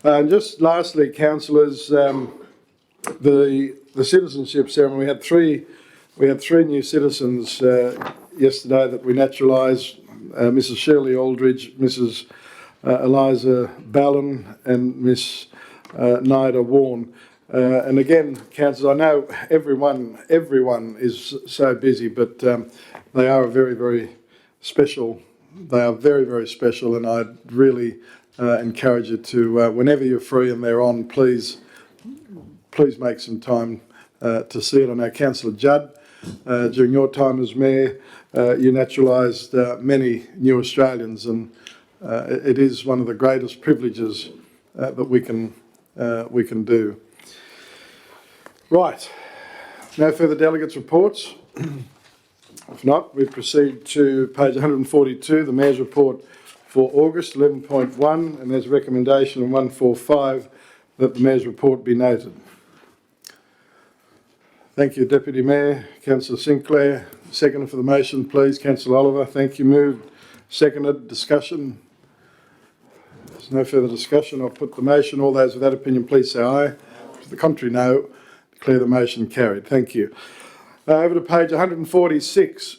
And just lastly, councillors, the citizenship ceremony. We had three new citizens yesterday that we naturalised. Mrs. Shirley Aldridge, Mrs. Eliza Ballon, and Miss Nida Warren. And again, councillors, I know everyone is so busy, but they are very, very special. They are very, very special, and I'd really encourage you to, whenever you're free and they're on, please make some time to see it. I know Councillor Judd, during your time as Mayor, you naturalised many new Australians, and it is one of the greatest privileges that we can do. Right, no further delegates' reports. If not, we proceed to page 142, the Mayor's report for August 11.1, and there's a recommendation in 145 that the Mayor's report be noted. Thank you, Deputy Mayor. Councillor Sinclair, second for the motion, please. Councillor Oliver, thank you. Moved, seconded. Discussion? There's no further discussion. I'll put the motion. All those with that opinion, please say aye. To the contrary, no. Declare the motion carried. Thank you. Over to page 146.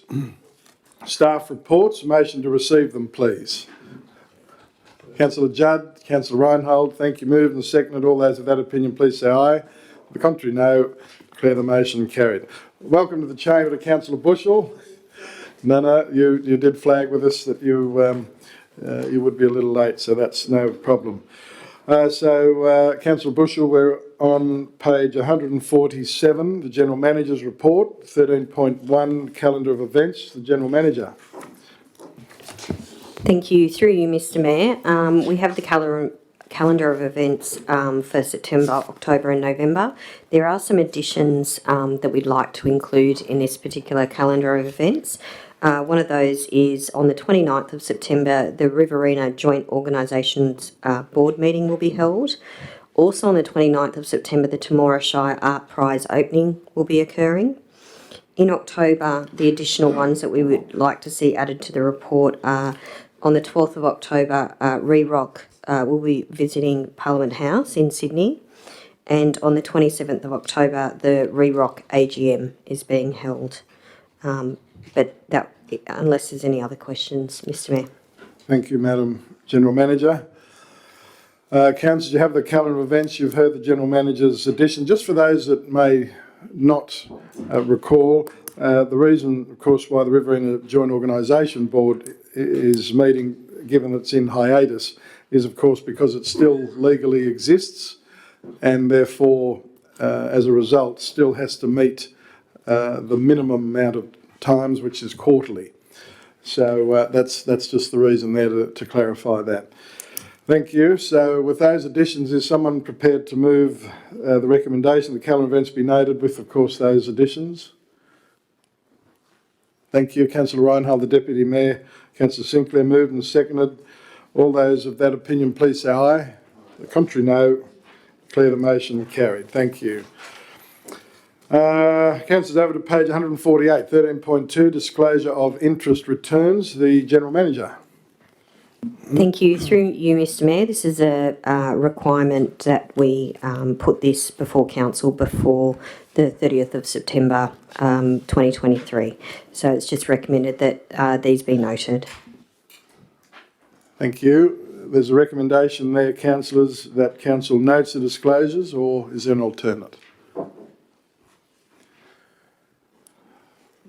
Staff reports. Motion to receive them, please. Councillor Judd, Councillor Reinhold, thank you. Moved and seconded. All those of that opinion, please say aye. To the contrary, no. Declare the motion carried. Welcome to the chamber to Councillor Bushell. No, you did flag with us that you would be a little late, so that's no problem. Councillor Bushell, we're on page 147, the General Manager's report, 13.1, calendar of events. The General Manager. Thank you. Through you, Mr Mayor. We have the calendar of events for September, October and November. There are some additions that we'd like to include in this particular calendar of events. One of those is on the 29th of September, the Riverina Joint Organisations Board meeting will be held. Also on the 29th of September, the Temora Shire Art Prize opening will be occurring. In October, the additional ones that we would like to see added to the report are on the 12th of October, ReRock will be visiting Parliament House in Sydney. And on the 27th of October, the ReRock AGM is being held. But that, unless there's any other questions, Mr Mayor. Thank you, Madam General Manager. Councillors, you have the calendar of events. You've heard the General Manager's addition. Just for those that may not recall, the reason, of course, why the Riverina Joint Organisation Board is meeting, given it's in hiatus, is, of course, because it still legally exists and therefore, as a result, still has to meet the minimum amount of times, which is quarterly. So that's just the reason there to clarify that. Thank you. So with those additions, is someone prepared to move the recommendation the calendar events be noted with, of course, those additions? Thank you. Councillor Reinhold, the Deputy Mayor. Councillor Sinclair, moved and seconded. All those of that opinion, please say aye. The contrary, no. Declare the motion carried. Thank you. Councillors, over to page 148, 13.2, disclosure of interest returns. The General Manager. Thank you. Through you, Mr Mayor, this is a requirement that we put this before Council before the 30th of September 2023. So it's just recommended that these be noted. Thank you. There's a recommendation there, councillors, that Council notes the disclosures, or is there an alternate?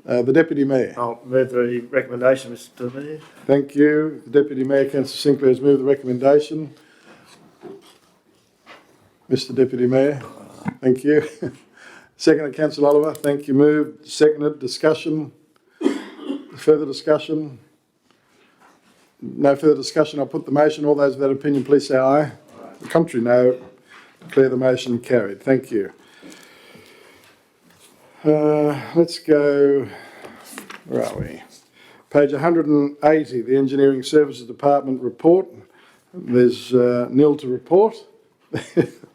The Deputy Mayor. I'll move the recommendation, Mr Mayor. Thank you. The Deputy Mayor, Councillor Sinclair, has moved the recommendation. Mr Deputy Mayor. Thank you. Seconded, Councillor Oliver. Thank you. Moved. Seconded. Discussion. Further discussion? No further discussion. I'll put the motion. All those of that opinion, please say aye. The contrary, no. Declare the motion carried. Thank you. Let's go Where are we? Page 180, the Engineering Services Department report. There's nil to report.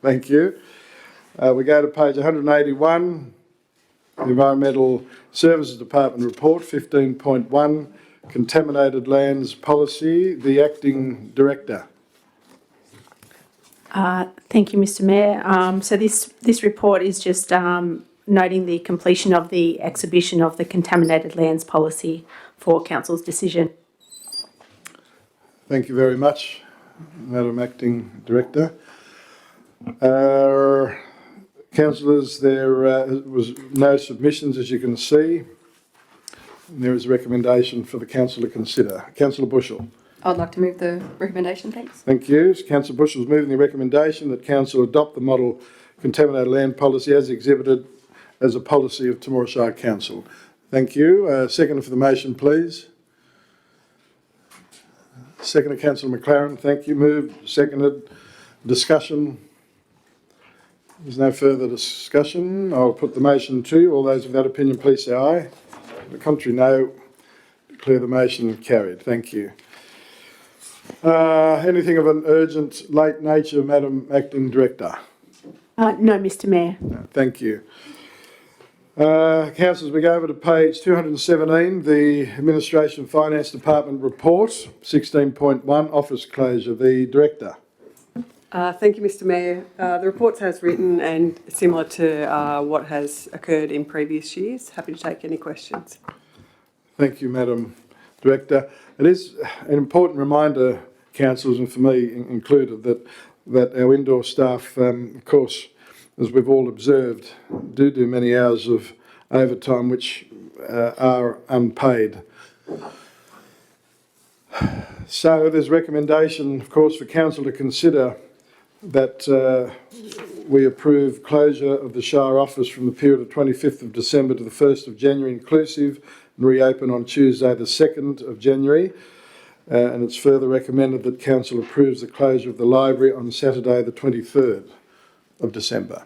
Thank you. We go to page 181, the Environmental Services Department report, 15.1, Contaminated Lands Policy, the Acting Director. Thank you, Mr Mayor. So this report is just noting the completion of the exhibition of the Contaminated Lands Policy for Council's decision. Thank you very much, Madam Acting Director. Councillors, there was no submissions, as you can see. There is a recommendation for the Council to consider. Councillor Bushell. I'd like to move the recommendation, thanks. Thank you. Councillor Bushell is moving the recommendation that Council adopt the model contaminated land policy as exhibited as a policy of Temora Shire Council. Thank you. Seconder for the motion, please. Seconder, Councillor McLaren. Thank you. Moved. Seconded. Discussion. There's no further discussion. I'll put the motion to. All those of that opinion, please say aye. The contrary, no. Declare the motion carried. Thank you. Anything of an urgent, late nature, Madam Acting Director? No, Mr Mayor. No, thank you. Councillors, we go over to page 217, the Administration Finance Department report, 16.1, office closure. The Director. Thank you, Mr Mayor. The report's as written and similar to what has occurred in previous years. Happy to take any questions. Thank you, Madam Director. It is an important reminder, councillors, and for me included, that our indoor staff, of course, as we've all observed, do many hours of overtime which are unpaid. So there's recommendation, of course, for Council to consider that we approve closure of the Shire office from the period of 25th of December to the 1st of January inclusive, and reopen on Tuesday the 2nd of January. And it's further recommended that Council approves the closure of the library on Saturday the 23rd of December.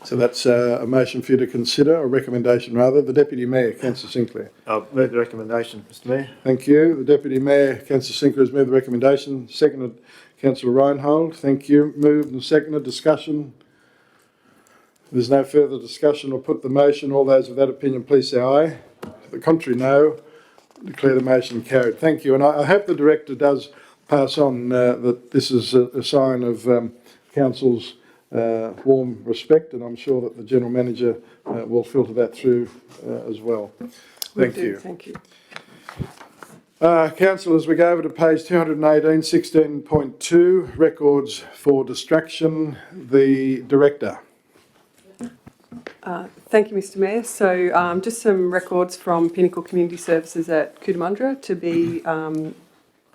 So that's a motion for you to consider, a recommendation rather. The Deputy Mayor, Councillor Sinclair. I'll move the recommendation, Mr Mayor. Thank you. The Deputy Mayor, Councillor Sinclair, has moved the recommendation. Seconded, Councillor Reinhold. Thank you. Moved and seconded. Discussion. If there's no further discussion, I'll put the motion. All those of that opinion, please say aye. To the contrary, no. Declare the motion carried. Thank you. And I hope the Director does pass on that this is a sign of Council's warm respect, and I'm sure that the General Manager will filter that through as well. Thank you. Thank you. Councillors, we go over to page 218, 16.2, records for distraction. The Director. Thank you, Mr Mayor. So just some records from Pinnacle Community Services at Cootamundra to be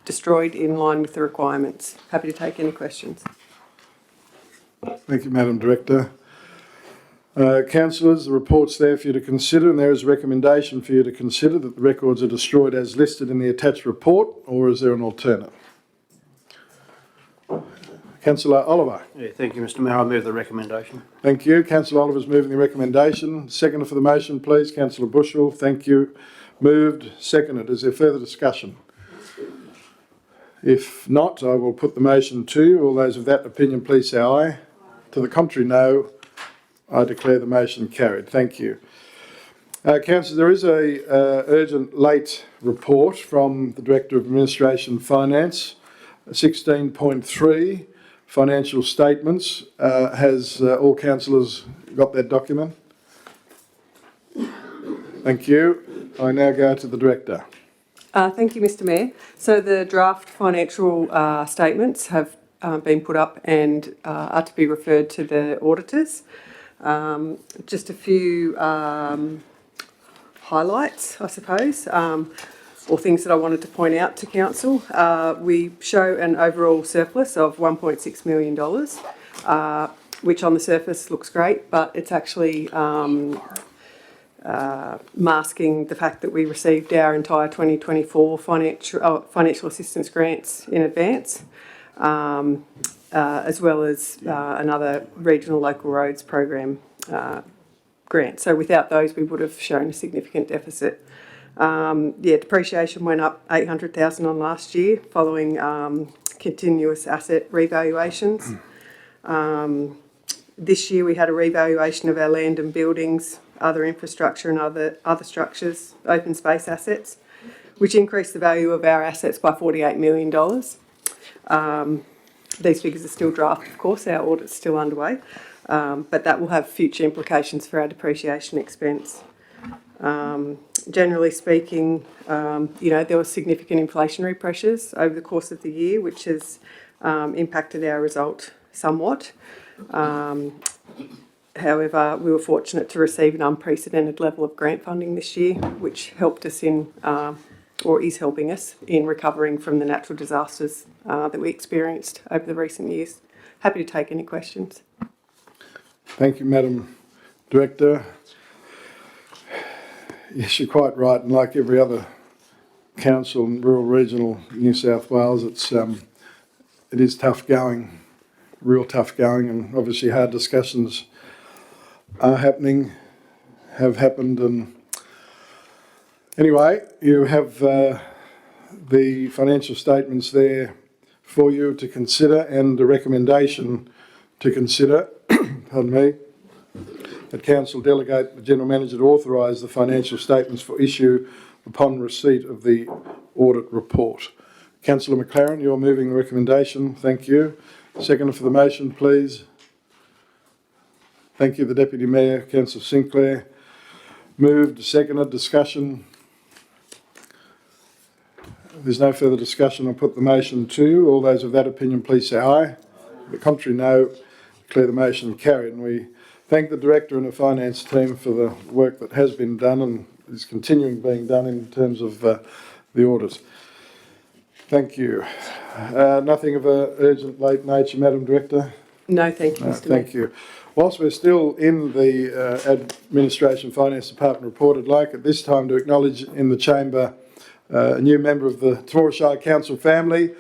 destroyed in line with the requirements. Happy to take any questions. Thank you, Madam Director. Councillors, the report's there for you to consider, and there is a recommendation for you to consider that the records are destroyed as listed in the attached report, or is there an alternate? Councillor Oliver. Yeah, thank you, Mr Mayor. I move the recommendation. Thank you. Councillor Oliver's moving the recommendation. Seconder for the motion, please. Councillor Bushell. Thank you. Moved. Seconded. Is there further discussion? If not, I will put the motion to you. All those of that opinion, please say aye. To the contrary, no. I declare the motion carried. Thank you. Councillors, there is a urgent late report from the Director of Administration Finance, 16.3, financial statements. Has all councillors got that document? Thank you. I now go to the Director. Thank you, Mr Mayor. So the draft financial statements have been put up and are to be referred to the auditors. Just a few highlights, I suppose, or things that I wanted to point out to Council. We show an overall surplus of $1.6 million, which on the surface looks great, but it's actually masking the fact that we received our entire 2024 financial assistance grants in advance, as well as another regional local roads program grant. So without those, we would have shown a significant deficit. Depreciation went up 800,000 on last year following continuous asset revaluations. This year we had a revaluation of our land and buildings, other infrastructure and other structures, open space assets, which increased the value of our assets by $48 million. These figures are still draft, of course, our audit's still underway, but that will have future implications for our depreciation expense. Generally speaking, there were significant inflationary pressures over the course of the year, which has impacted our result somewhat. However, we were fortunate to receive an unprecedented level of grant funding this year, which helped us or is helping us in recovering from the natural disasters that we experienced over the recent years. Happy to take any questions. Thank you, Madam Director. Yes, you're quite right, and like every other council in rural regional New South Wales, it is tough going, real tough going, and obviously hard discussions are happening, have happened, and anyway, you have the financial statements there for you to consider and a recommendation to consider, pardon me, that Council delegate the General Manager to authorise the financial statements for issue upon receipt of the audit report. Councillor McLaren, you're moving the recommendation. Thank you. Seconder for the motion, please. Thank you. The Deputy Mayor, Councillor Sinclair. Moved, seconded, discussion. If there's no further discussion, I'll put the motion to you. All those of that opinion, please say aye. The contrary, no. Declare the motion carried. And we thank the Director and the Finance team for the work that has been done and is continuing being done in terms of the audit. Thank you. Nothing of an urgent late nature, Madam Director? No, thank you, Mr. Mayor. Thank you. Whilst we're still in the Administration Finance Department report, I'd like at this time to acknowledge in the chamber a new member of the Temora Shire Council family,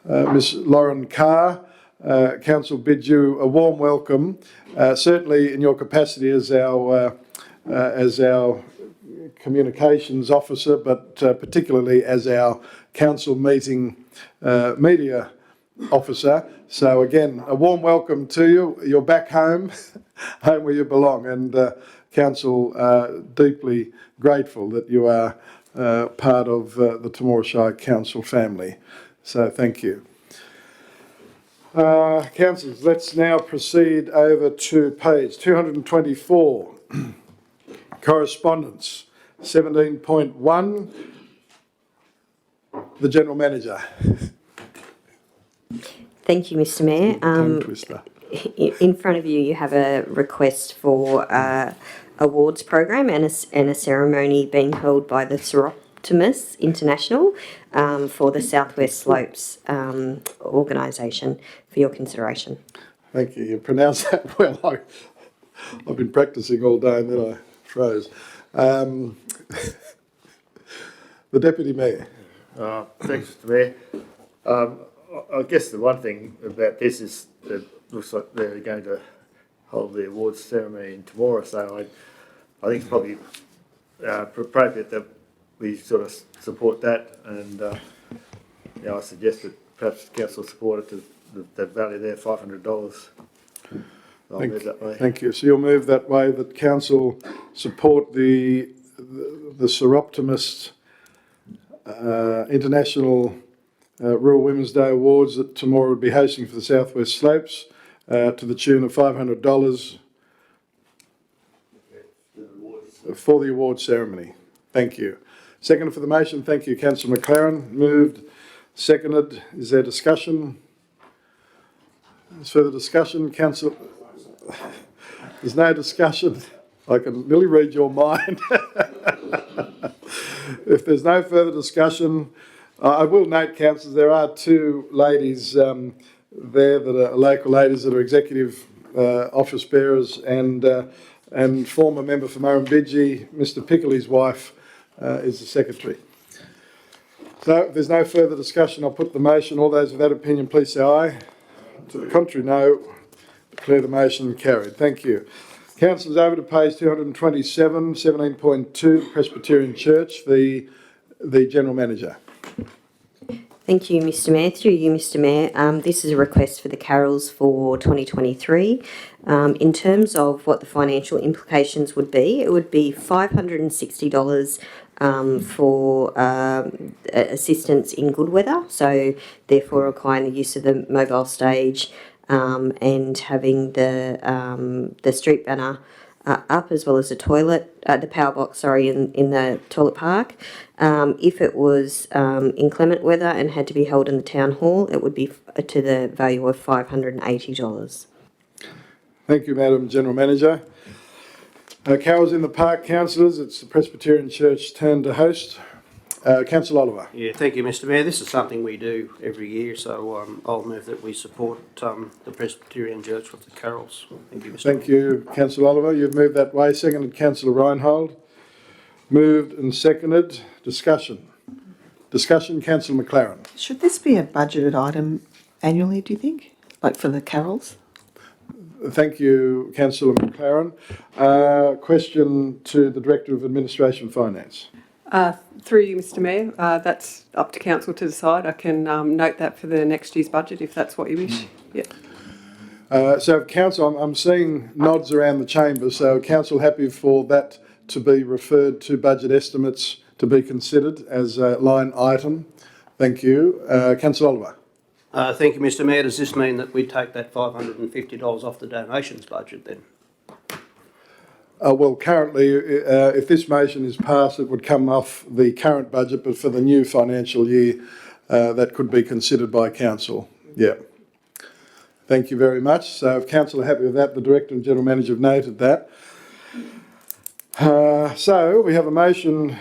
Miss Lauren Carr. Council bids you a warm welcome, certainly in your capacity as our communications officer, but particularly as our council meeting media officer. So again, a warm welcome to you. You're back home, home where you belong, and council deeply grateful that you are part of the Temora Shire Council family. So thank you. Councillors, let's now proceed over to page 224, correspondence 17.1, the General Manager. Thank you, Mr. Mayor. Tongue twister. In front of you, you have a request for awards program and a ceremony being held by the Seroptimus International for the Southwest Slopes organisation for your consideration. Thank you. You pronounced that well. I've been practising all day and then I froze. The Deputy Mayor. Thanks, Mr. Mayor. I guess the one thing about this is that it looks like they're going to hold the awards ceremony in Temora, so I think it's probably appropriate that we sort of support that, and I suggest that perhaps council support it to the value there, $500. I'll move that way. Thank you. So you'll move that way, that council support the Seroptimus International Rural Women's Day Awards that Temora would be hosting for the Southwest Slopes to the tune of $500 for the award ceremony. Thank you. Second for the motion. Thank you, Councillor McLaren. Moved, seconded. Is there discussion? Is further discussion, Councillor? There's no discussion. I can nearly read your mind. If there's no further discussion, I will note, councillors, there are two ladies there that are local ladies that are executive office bearers, and former member for Murrumbidgee, Mr. Pickley's wife, is the secretary. So if there's no further discussion, I'll put the motion. All those of that opinion, please say aye. To the contrary, no. Declare the motion carried. Thank you. Councillors, over to page 227, 17.2, Presbyterian Church, the General Manager. Thank you, Mr Mayor. Through you, Mr Mayor, this is a request for the carols for 2023. In terms of what the financial implications would be, it would be $560 for assistance in good weather, so therefore requiring the use of the mobile stage and having the street banner up, as well as the toilet, the power box, in the toilet park. If it was inclement weather and had to be held in the town hall, it would be to the value of $580. Thank you, Madam General Manager. Carols in the Park, councillors, it's the Presbyterian Church turn to host. Councillor Oliver. Yeah, thank you, Mr Mayor. This is something we do every year, so I'll move that we support the Presbyterian Church with the carols. Thank you, Mr Mayor. Thank you, Councillor Oliver. You've moved that way. Seconded, Councillor Reinhold. Moved and seconded. Discussion. Councillor McLaren. Should this be a budgeted item annually, do you think? Like for the carols? Thank you, Councillor McLaren. Question to the Director of Administration Finance. Through you, Mr Mayor, that's up to council to decide. I can note that for the next year's budget if that's what you wish. Yeah. So, Council, I'm seeing nods around the chamber. So, Council happy for that to be referred to budget estimates to be considered as a line item. Thank you. Councillor Oliver. Thank you, Mr Mayor. Does this mean that we take that $550 off the donations budget then? Well, currently, if this motion is passed, it would come off the current budget, but for the new financial year, that could be considered by Council. Yeah. Thank you very much. So if Council are happy with that, the Director and General Manager have noted that. So we have a motion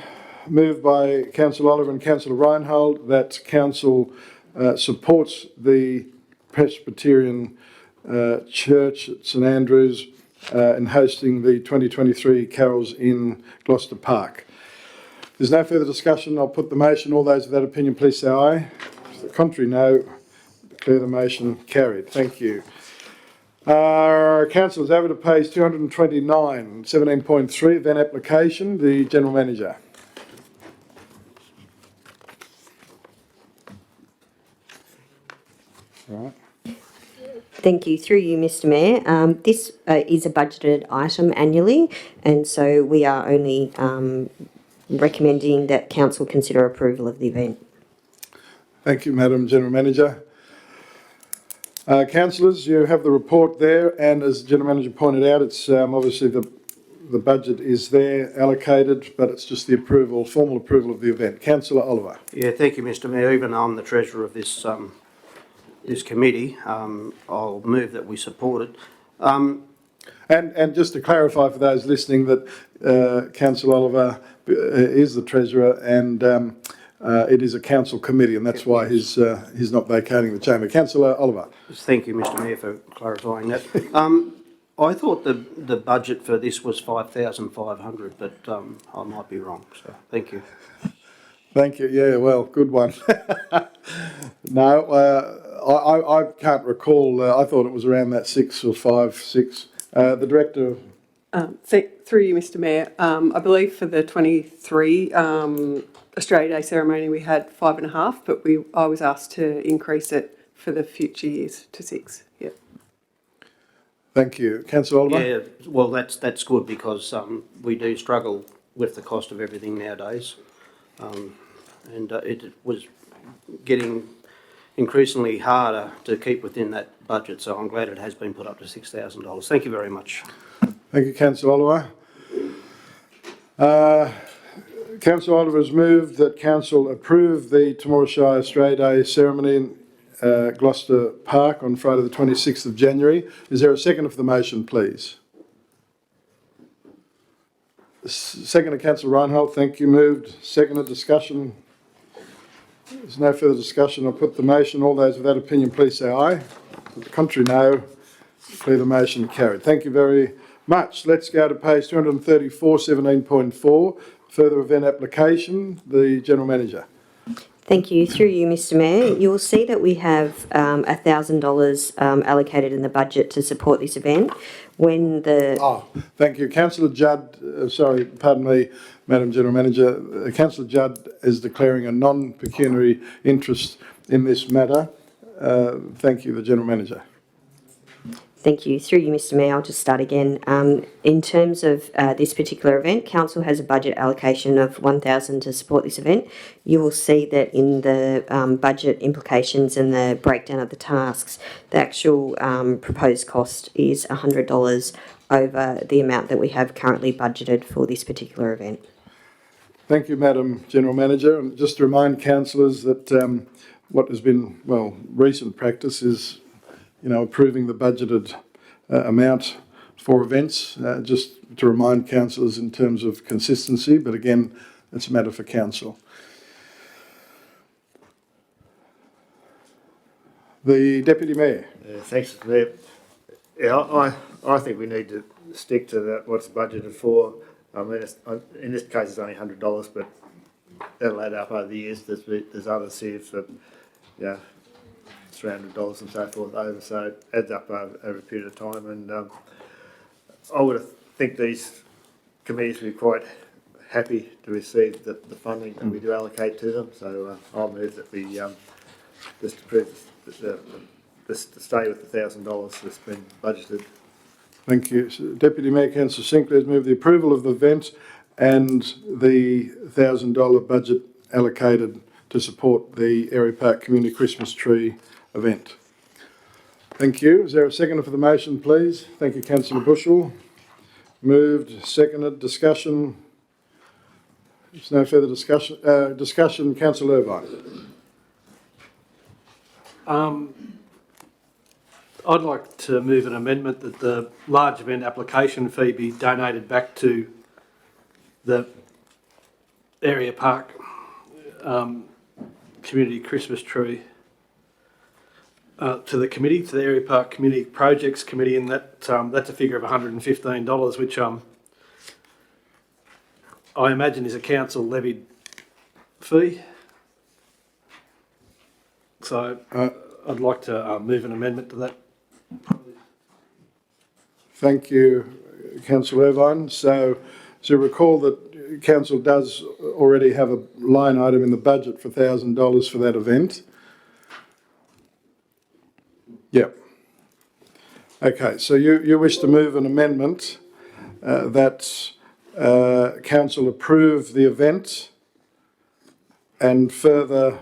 moved by Councillor Oliver and Councillor Reinhold that Council supports the Presbyterian Church at St Andrews in hosting the 2023 carols in Gloucester Park. If there's no further discussion, I'll put the motion. All those of that opinion, please say aye. To the contrary, no. Declare the motion carried. Thank you. Councillors, over to page 229, 17.3, event application, the General Manager. Right. Thank you. Through you, Mr Mayor. This is a budgeted item annually, and so we are only recommending that Council consider approval of the event. Thank you, Madam General Manager. Councillors, you have the report there, and as the General Manager pointed out, it's obviously the budget is there allocated, but it's just the approval, formal approval of the event. Councillor Oliver. Yeah, thank you, Mr Mayor. Even though I'm the treasurer of this this committee, I'll move that we support it. And just to clarify for those listening that Councillor Oliver is the treasurer, and it is a council committee, and that's why he's not vacating the chamber. Councillor Oliver. Thank you, Mr Mayor, for clarifying that. I thought the budget for this was 5,500, but I might be wrong. So thank you. Thank you. Yeah, well, good one. No, I can't recall. I thought it was around that 6 or 5, 6. The Director. Through you, Mr Mayor, I believe for the 23 Australia Day ceremony we had 5.5, but I was asked to increase it for the future years to 6. Yeah. Thank you. Councillor Oliver? Yeah, well, that's good because we do struggle with the cost of everything nowadays. And it was getting increasingly harder to keep within that budget, so I'm glad it has been put up to $6,000. Thank you very much. Thank you, Councillor Oliver. Councillor Oliver has moved that Council approve the Temora Shire Australia Day ceremony in Gloucester Park on Friday the 26th of January. Is there a second for the motion, please? Second to Councillor Reinhold. Thank you. Moved. Seconded. Discussion. There's no further discussion. I'll put the motion. All those of that opinion, please say aye. To the contrary, no. Declare the motion carried. Thank you very much. Let's go to page 234, 17.4. Further event application. The General Manager. Thank you. Through you, Mr Mayor, you will see that we have $1,000 allocated in the budget to support this event. When the Thank you. Councillor Judd, pardon me, Madam General Manager. Councillor Judd is declaring a non-pecuniary interest in this matter. Thank you, the General Manager. Thank you. Through you, Mr Mayor, I'll just start again. In terms of this particular event, Council has a budget allocation of $1,000 to support this event. You will see that in the budget implications and the breakdown of the tasks, the actual proposed cost is $100 over the amount that we have currently budgeted for this particular event. Thank you, Madam General Manager. And just to remind councillors that what has been, recent practice is approving the budgeted amount for events, just to remind councillors in terms of consistency, but again, it's a matter for council. The Deputy Mayor. Thanks, Mr Mayor. Yeah, I think we need to stick to that, what's budgeted for. I mean, in this case, it's only $100, but that'll add up over the years. There's others here for, $300 and so forth over, so it adds up over a period of time. And I would think these committees would be quite happy to receive the funding that we do allocate to them. So I'll move that we just approve just to stay with the $1,000 that's been budgeted. Thank you. So Deputy Mayor Councillor Sinclair has moved the approval of the event and the $1,000 budget allocated to support the Airy Park Community Christmas Tree event. Thank you. Is there a seconder for the motion, please? Thank you, Councillor Bushell. Moved, seconded, discussion. There's no further discussion. Councillor Irvine. I'd like to move an amendment that the large event application fee be donated back to the Area Park Community Christmas Tree, to the committee, to the Area Park Community Projects Committee, and that's a figure of $115, which I imagine is a council levied fee. So I'd like to move an amendment to that. Thank you, Councillor Irvine. So recall that Council does already have a line item in the budget for $1,000 for that event. Yep. Okay, so you wish to move an amendment that Council approve the event and further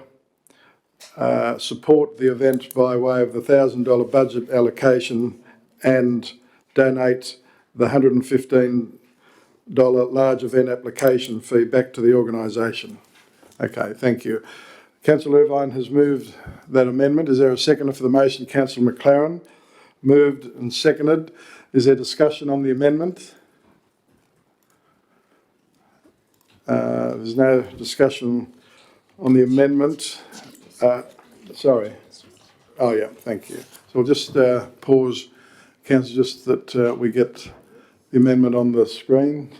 support the event by way of the $1,000 budget allocation and donate the $115 large event application fee back to the organisation. Okay, thank you. Councillor Irvine has moved that amendment. Is there a seconder for the motion? Councillor McLaren. Moved and seconded. Is there discussion on the amendment? There's no discussion on the amendment. Sorry. Oh, yeah, thank you. So we'll just pause, Councillor, just that we get the amendment on the screen.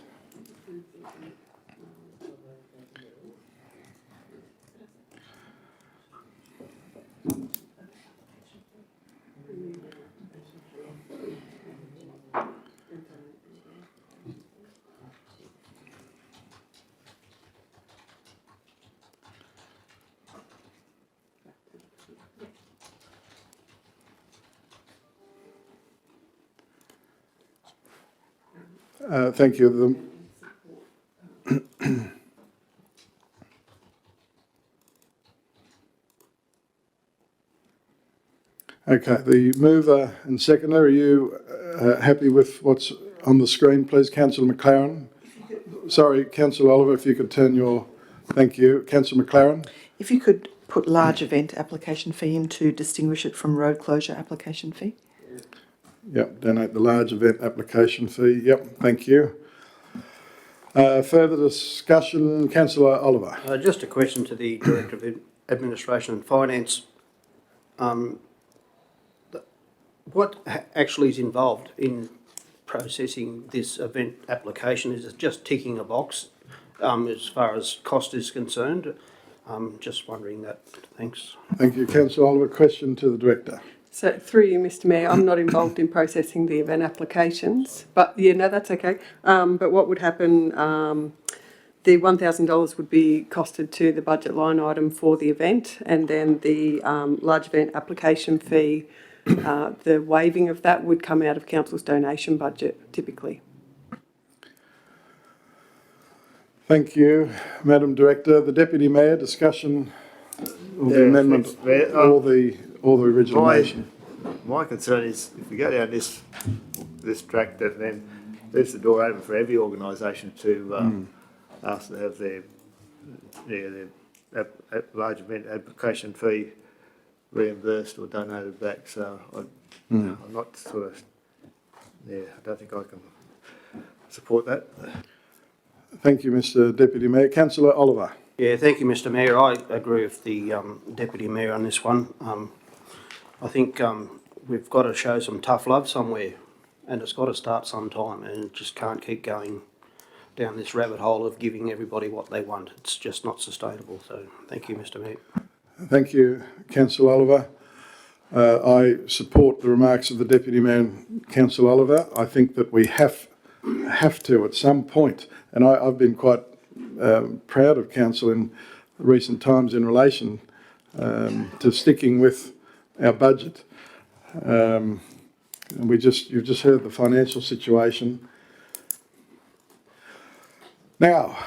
Thank you. Okay, the mover and seconder, are you happy with what's on the screen, please? Councillor McLaren. Sorry, Councillor Oliver, if you could turn your... Thank you. Councillor McLaren. If you could put large event application fee in to distinguish it from road closure application fee. Yep, donate the large event application fee. Yep, thank you. Further discussion, Councillor Oliver. Just a question to the Director of Administration and Finance. What actually is involved in processing this event application? Is it just ticking a box as far as cost is concerned? Just wondering that. Thanks. Thank you, Councillor Oliver. Question to the Director. So through you, Mr Mayor, I'm not involved in processing the event applications, but yeah, no, that's okay. But what would happen, the $1,000 would be costed to the budget line item for the event, and then the large event application fee, the waiving of that would come out of council's donation budget typically. Thank you, Madam Director. The Deputy Mayor, discussion of the amendment thanks, Mayor. or the original motion. My concern is if we go down this track, that then leaves the door open for every organisation to ask to have their large event application fee reimbursed or donated back. So I'm not sort of, I don't think I can support that. Thank you, Mr Deputy Mayor. Councillor Oliver. Yeah, thank you, Mr Mayor. I agree with the Deputy Mayor on this one. I think we've got to show some tough love somewhere, and it's got to start sometime, and it just can't keep going down this rabbit hole of giving everybody what they want. It's just not sustainable. So thank you, Mr Mayor. Thank you, Councillor Oliver. I support the remarks of the Deputy Mayor and Councillor Oliver. I think that we have to at some point, and I've been quite proud of Council in recent times in relation to sticking with our budget. And you've just heard the financial situation. Now,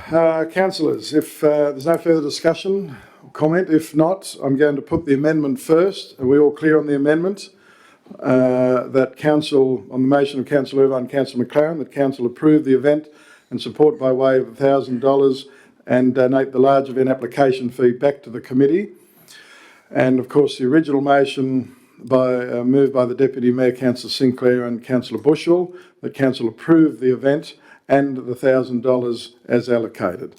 councillors, if there's no further discussion or comment, if not, I'm going to put the amendment first. Are we all clear on the amendment? That Council, on the motion of Councillor Irvine and Councillor McLaren, that Council approve the event and support by way of $1,000 and donate the large event application fee back to the committee. And of course, the original motion moved by the Deputy Mayor, Councillor Sinclair and Councillor Bushell, that Council approve the event and the $1,000 as allocated.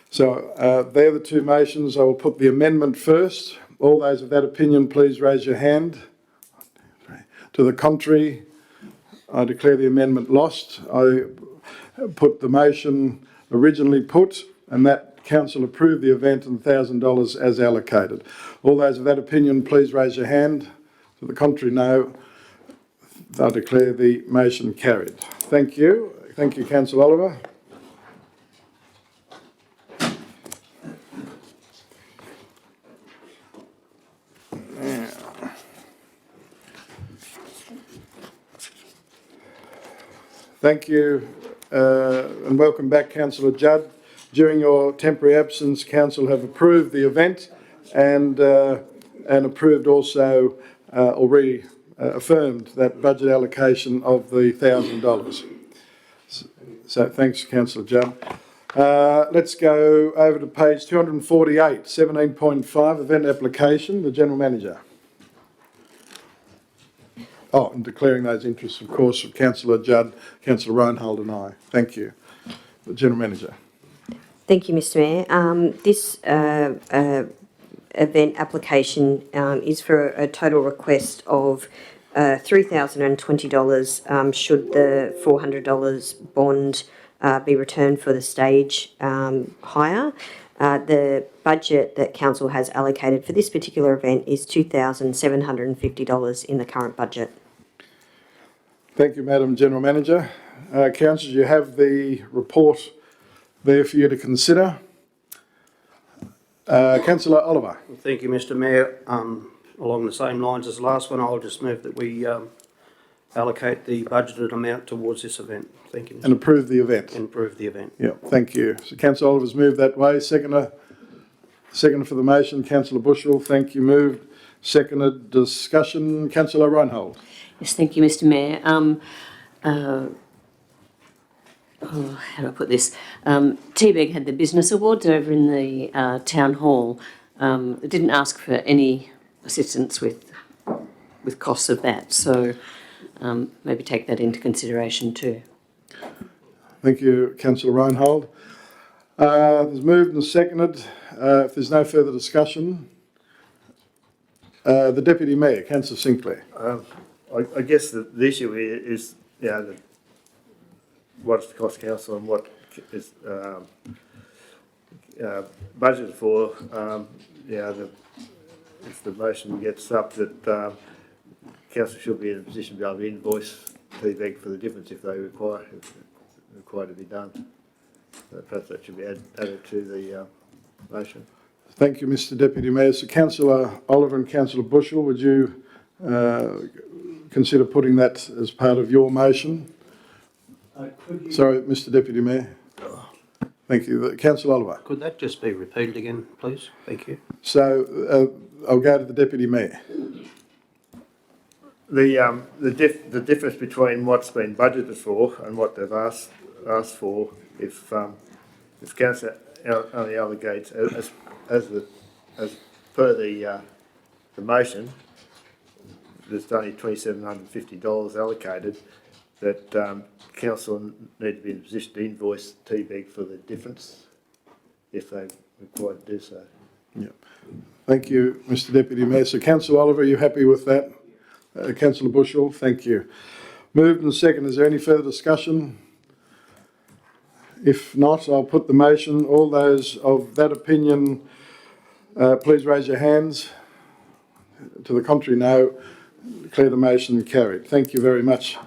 So they're the two motions. I will put the amendment first. All those of that opinion, please raise your hand. To the contrary, I declare the amendment lost. I put the motion originally put, and that Council approved the event and $1,000 as allocated. All those of that opinion, please raise your hand. To the contrary, no. I declare the motion carried. Thank you. Thank you, Councillor Oliver. Thank you and welcome back, Councillor Judd. During your temporary absence, Council have approved the event and approved also or affirmed that budget allocation of the $1,000. So thanks, Councillor Judd. Let's go over to page 248, 17.5, event application, the General Manager. Oh, and declaring those interests, of course, of Councillor Judd, Councillor Reinhold and I. Thank you. The General Manager. Thank you, Mr Mayor. This event application is for a total request of $3,020 should the $400 bond be returned for the stage hire. The budget that Council has allocated for this particular event is $2,750 in the current budget. Thank you, Madam General Manager. Councillors, you have the report there for you to consider. Councillor Oliver. Thank you, Mr Mayor. Along the same lines as the last one, I'll just move that we allocate the budgeted amount towards this event. Thank you, Mr. And approve the event. And approve the event. Yeah, thank you. So Councillor Oliver's moved that way. Seconder for the motion, Councillor Bushell. Thank you. Moved. Seconded. Discussion. Councillor Reinhold. Yes, thank you, Mr Mayor. How do I put this? TBEG had the business awards over in the town hall. It didn't ask for any assistance with costs of that, so maybe take that into consideration too. Thank you, Councillor Reinhold. There's moved and seconded. If there's no further discussion, the Deputy Mayor, Councillor Sinclair. I guess the issue here is, what's the cost council and what is budgeted for, if the motion gets up, that council should be in a position to be able to invoice TVEG for the difference if they require to be done. Perhaps that should be added to the motion. Thank you, Mr Deputy Mayor. So Councillor Oliver and Councillor Bushell, would you consider putting that as part of your motion? Sorry, Mr Deputy Mayor. Thank you. Councillor Oliver. Could that just be repeated again, please? Thank you. So I'll go to the Deputy Mayor. The difference between what's been budgeted for and what they've asked for, if council only allocates as per the motion, there's only $2,750 allocated, that council need to be in a position to invoice TVEG for the difference if they're required to do so. Yeah. Thank you, Mr Deputy Mayor. So Councillor Oliver, are you happy with that? Councillor Bushell, thank you. Moved and second. Is there any further discussion? If not, I'll put the motion. All those of that opinion, please raise your hands. To the contrary, no. Declare the motion carried. Thank you very much,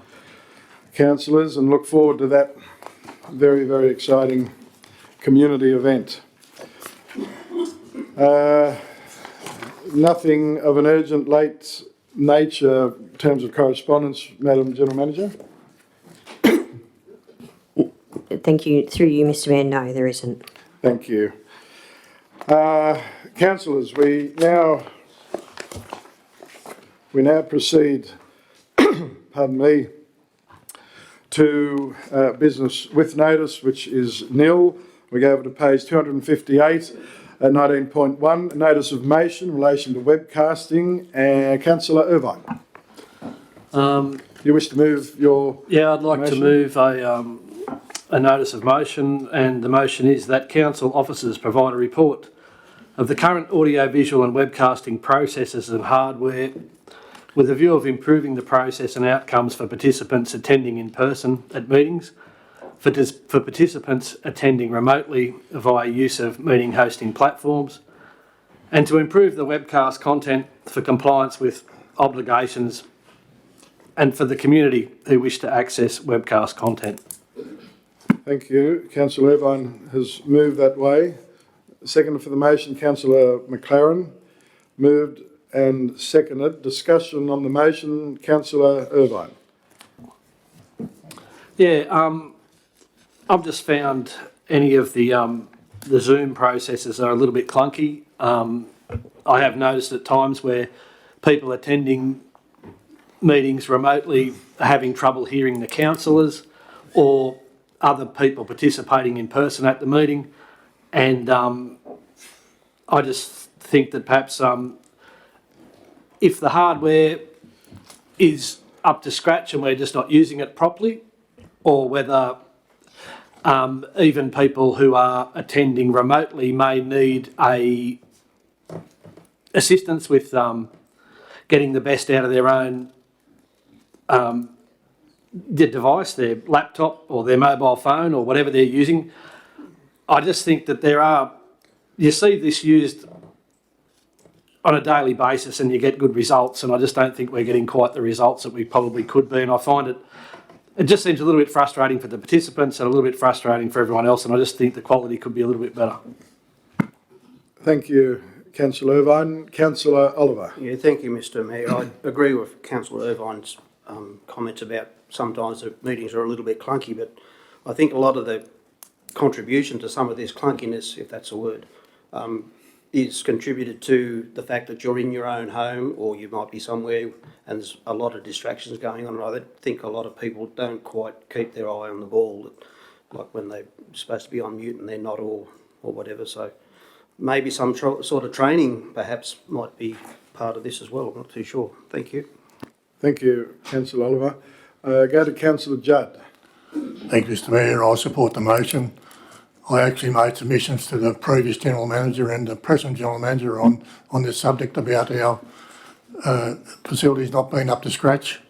councillors, and look forward to that very, very exciting community event. Nothing of an urgent late nature in terms of correspondence, Madam General Manager? Thank you. Through you, Mr Mayor, no, there isn't. Thank you. Councillors, we now proceed, pardon me, to business with notice, which is nil. We go over to page 258, 19.1, notice of motion in relation to webcasting. Councillor Irvine. You wish to move your Yeah, I'd like motion? to move a notice of motion, and the motion is that council officers provide a report of the current audio-visual and webcasting processes and hardware with a view of improving the process and outcomes for participants attending in person at meetings, for participants attending remotely via use of meeting hosting platforms, and to improve the webcast content for compliance with obligations and for the community who wish to access webcast content. Thank you. Councillor Irvine has moved that way. Second for the motion, Councillor McLaren. Moved and seconded. Discussion on the motion, Councillor Irvine. Yeah, I've just found any of the Zoom processes are a little bit clunky. I have noticed at times where people attending meetings remotely are having trouble hearing the councillors or other people participating in person at the meeting, and I just think that perhaps if the hardware is up to scratch and we're just not using it properly, or whether even people who are attending remotely may need assistance with getting the best out of their own their device, their laptop or their mobile phone or whatever they're using. I just think that you see this used on a daily basis and you get good results, and I just don't think we're getting quite the results that we probably could be, and I find it just seems a little bit frustrating for the participants and a little bit frustrating for everyone else, and I just think the quality could be a little bit better. Thank you, Councillor Irvine. Councillor Oliver. Yeah, thank you, Mr Mayor. I agree with Councillor Irvine's comments about sometimes the meetings are a little bit clunky, but I think a lot of the contribution to some of this clunkiness, if that's a word, is contributed to the fact that you're in your own home or you might be somewhere and there's a lot of distractions going on. And I think a lot of people don't quite keep their eye on the ball, like when they're supposed to be on mute and they're not, or whatever. So maybe some sort of training perhaps might be part of this as well. I'm not too sure. Thank you. Thank you, Councillor Oliver. Go to Councillor Judd. Thank you, Mr Mayor. I support the motion. I actually made submissions to the previous General Manager and the present General Manager on this subject about our facilities not being up to scratch.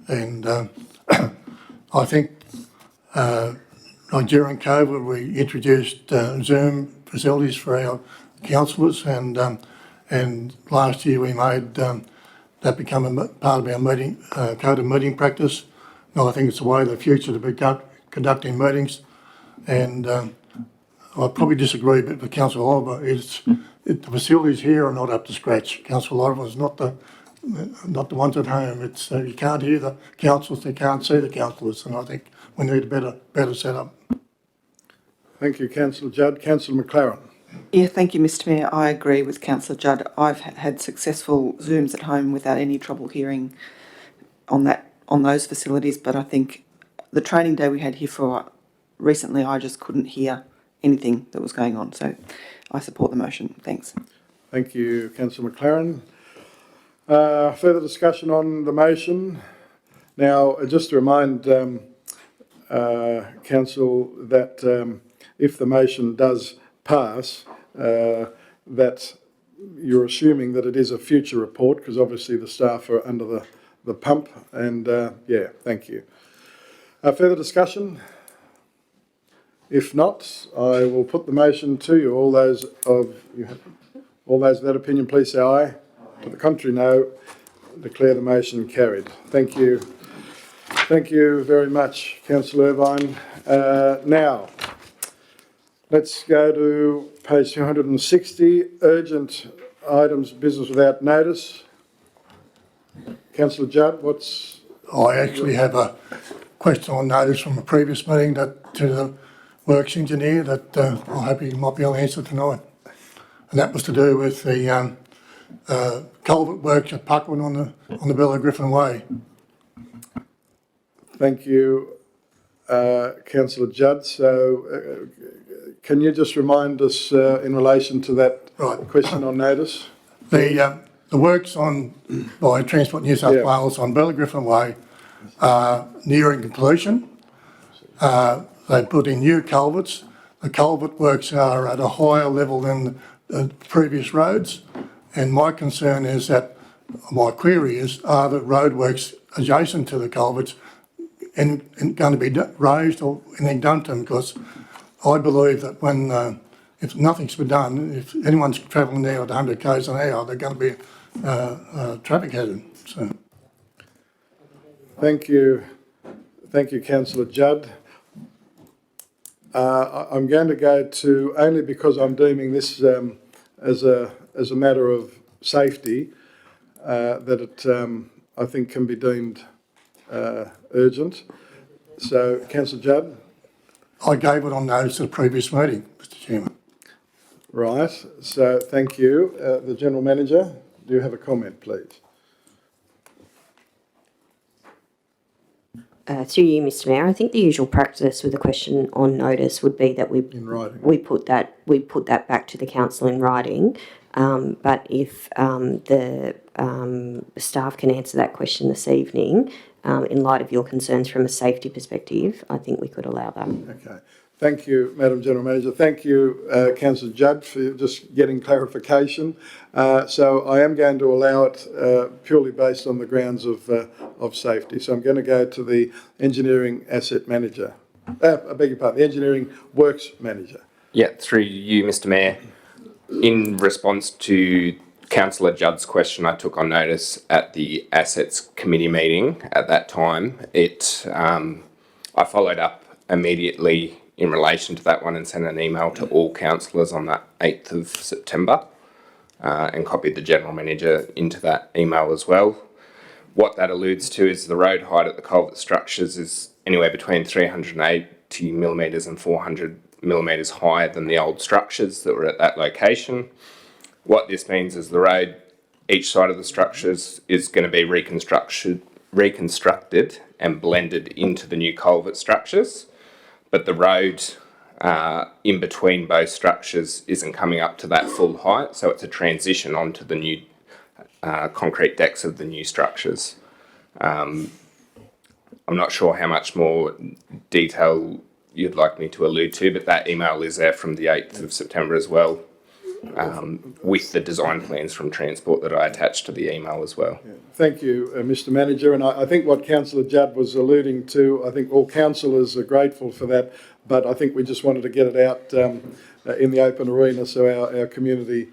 And I think like during COVID we introduced Zoom facilities for our councillors, and last year we made that become a part of our meeting code of meeting practice. No, I think it's the way of the future to be conducting meetings, and I probably disagree a bit with Councillor Oliver. The facilities here are not up to scratch. Councillor Oliver is not the ones at home. It's you can't hear the councillors, they can't see the councillors, and I think we need a better setup. Thank you, Councillor Judd. Councillor McLaren. Yeah, thank you, Mr Mayor. I agree with Councillor Judd. I've had successful Zooms at home without any trouble hearing on those facilities, but I think the training day we had here for recently, I just couldn't hear anything that was going on. So I support the motion. Thanks. Thank you, Councillor McLaren. Further discussion on the motion. Now, just to remind Council that if the motion does pass, that you're assuming that it is a future report, because obviously the staff are under the pump, and yeah, thank you. Further discussion? If not, I will put the motion to you. All those of that opinion, please say aye. To the contrary, no. Declare the motion carried. Thank you. Thank you very much, Councillor Irvine. Now, let's go to page 260, urgent items, business without notice. Councillor Judd, I actually have a question on notice from a previous meeting to the works engineer that I hope he might be able to answer tonight. And that was to do with the culvert works at Puckman on the Bella Griffin Way. Thank you, Councillor Judd. So can you just remind us in relation to that question on notice? The works by Transport New South Wales on Bella Griffin Way are nearing completion. They put in new culverts. The culvert works are at a higher level than the previous roads, and my concern is that, my query is, are the roadworks adjacent to the culverts and going to be raised or anything done to them? Because I believe that when, if nothing's been done, if anyone's travelling there at 100 k's an hour, they're going to be a traffic hazard. So. Thank you, Councillor Judd. I'm going to go to, only because I'm deeming this as a matter of safety, that it I think can be deemed urgent. So, Councillor Judd. I gave it on notice at a previous meeting, Mr Chairman. Right, so thank you. The General Manager, do you have a comment, please? Through you, Mr Mayor, I think the usual practice with a question on notice would be that we put that back to the council in writing. But if the staff can answer that question this evening, in light of your concerns from a safety perspective, I think we could allow that. Okay. Thank you, Madam General Manager. Thank you, Councillor Judd, for just getting clarification. So I am going to allow it purely based on the grounds of safety. So I'm going to go to the Engineering Asset Manager. I beg your pardon, the Engineering Works Manager. Yeah, through you, Mr Mayor. In response to Councillor Judd's question, I took on notice at the Assets Committee meeting at that time. I followed up immediately in relation to that one and sent an email to all councillors on that 8th of September and copied the General Manager into that email as well. What that alludes to is the road height at the culvert structures is anywhere between 380 millimetres and 400 millimetres higher than the old structures that were at that location. What this means is the road, each side of the structures is going to be reconstructed and blended into the new culvert structures. But the road in between both structures isn't coming up to that full height, so it's a transition onto the new concrete decks of the new structures. I'm not sure how much more detail you'd like me to allude to, but that email is there from the 8th of September as well, with the design plans from Transport that I attached to the email as well. Yeah. Thank you, Mr Manager. And I think what Councillor Judd was alluding to, I think all councillors are grateful for that, but I think we just wanted to get it out in the open arena, so our community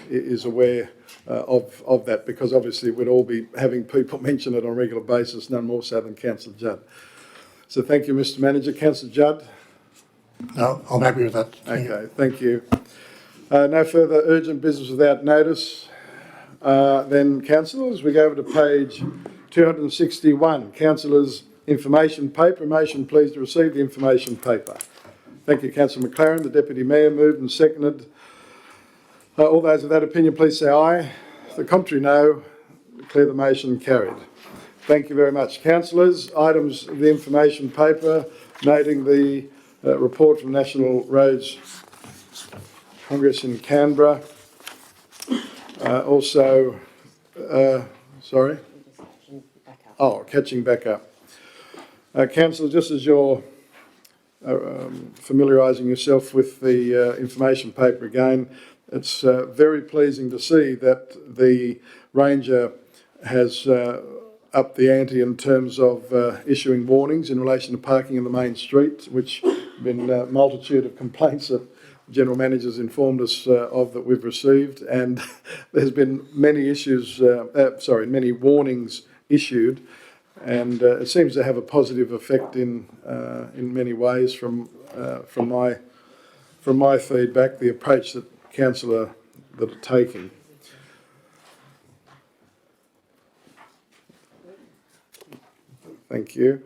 is aware of that, because obviously we'd all be having people mention it on a regular basis, none more so than Councillor Judd. So thank you, Mr Manager. Councillor Judd? No, I'm happy with that. Okay, thank you. No further urgent business without notice. Then, councillors, we go over to page 261. Councillors' information paper. Motion please to receive the information paper. Thank you, Councillor McLaren. The Deputy Mayor moved and seconded. All those of that opinion, please say aye. The contrary, no. Declare the motion carried. Thank you very much. Councillors, items of the information paper, noting the report from National Roads Congress in Canberra. Sorry? Oh, catching back up. Councillor, just as you're familiarising yourself with the information paper again, it's very pleasing to see that the Ranger has upped the ante in terms of issuing warnings in relation to parking in the main street, which have been a multitude of complaints that the General Manager's informed us of that we've received, and there's been many many warnings issued, and it seems to have a positive effect in many ways from my feedback, the approach that councillor that are taking. Thank you.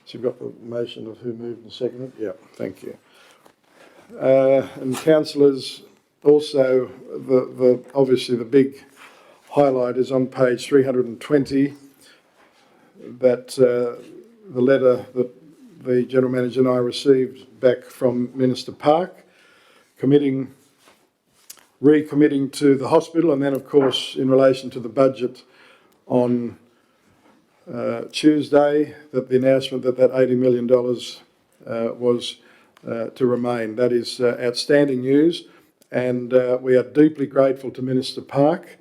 So you've got the motion of who moved and seconded? Yeah, thank you. And councillors, also obviously the big highlight is on page 320, that the letter that the General Manager and I received back from Minister Park, recommitting to the hospital, and then of course in relation to the budget on Tuesday, that the announcement that $80 million was to remain. That is outstanding news, and we are deeply grateful to Minister Park.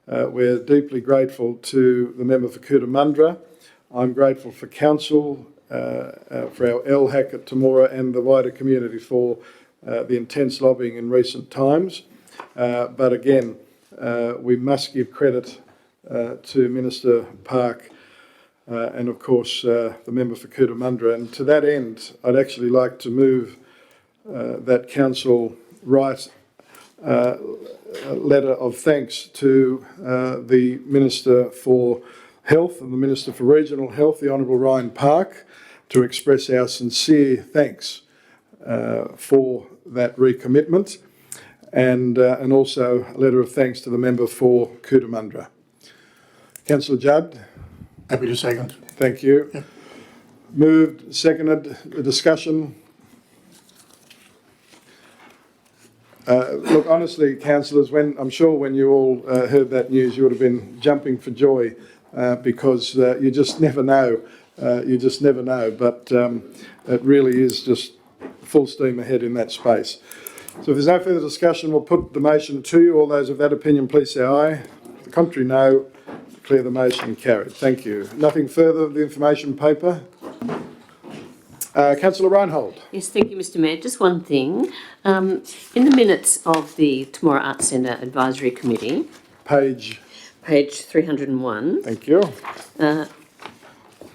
We're deeply grateful to the member for Cootamundra. I'm grateful for Council, for our LHAC at Temora and the wider community for the intense lobbying in recent times. But again, we must give credit to Minister Park and of course the member for Cootamundra. And to that end, I'd actually like to move that Council write a letter of thanks to the Minister for Health and the Minister for Regional Health, the Honourable Ryan Park, to express our sincere thanks for that recommitment, and also a letter of thanks to the member for Cootamundra. Councillor Judd? Happy to second. Thank you. Yep. Moved, seconded, a discussion. Look, honestly, councillors, I'm sure when you all heard that news, you would have been jumping for joy because you just never know. But it really is just full steam ahead in that space. So if there's no further discussion, we'll put the motion to you. All those of that opinion, please say aye. The contrary, no. Declare the motion carried. Thank you. Nothing further of the information paper. Councillor Reinhold. Yes, thank you, Mr Mayor. Just one thing. In the minutes of the Temora Arts Centre Advisory Committee, Page 301. Thank you.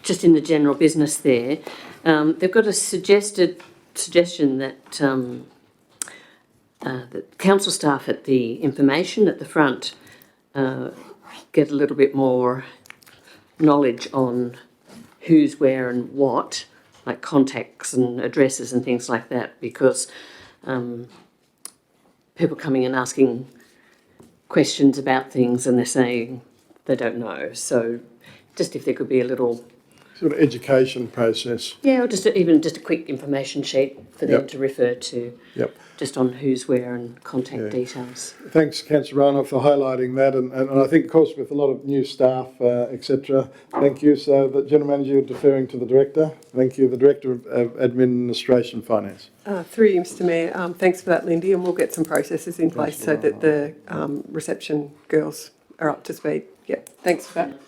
Just in the general business there, they've got a suggestion that that council staff at the information at the front get a little bit more knowledge on who's where and what, like contacts and addresses and things like that, because people coming and asking questions about things and they're saying they don't know. So just if there could be a little sort of education process. Yeah, or just a quick information sheet for them to refer to. Yep. Just on who's where and contact details. Thanks, Councillor Reinhold, for highlighting that, and I think, of course, with a lot of new staff, etc. Thank you. So, the General Manager, you're deferring to the Director. Thank you, the Director of Administration Finance. Through you, Mr Mayor. Thanks for that, Lindy, and we'll get some processes in place so that the reception girls are up to speed. Yep, thanks for that.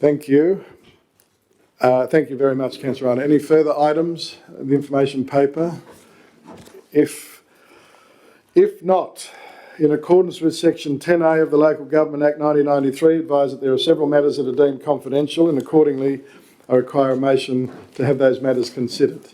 Thank you. Thank you very much, Councillor Ryan. Any further items in the information paper? If not, in accordance with Section 10A of the Local Government Act 1993, advise that there are several matters that are deemed confidential, and accordingly I require a motion to have those matters considered.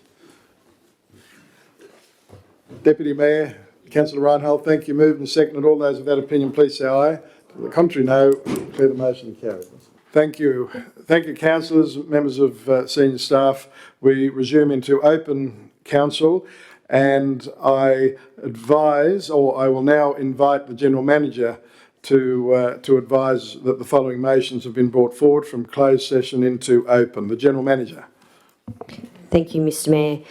Deputy Mayor, Councillor Reinhold, thank you. Moved and seconded. All those of that opinion, please say aye. To the contrary, no. Declare the motion carried. Thank you. Thank you, councillors, members of senior staff. We resume into open council, and I advise, or I will now invite the General Manager to advise that the following motions have been brought forward from closed session into open. The General Manager. Thank you, Mr Mayor.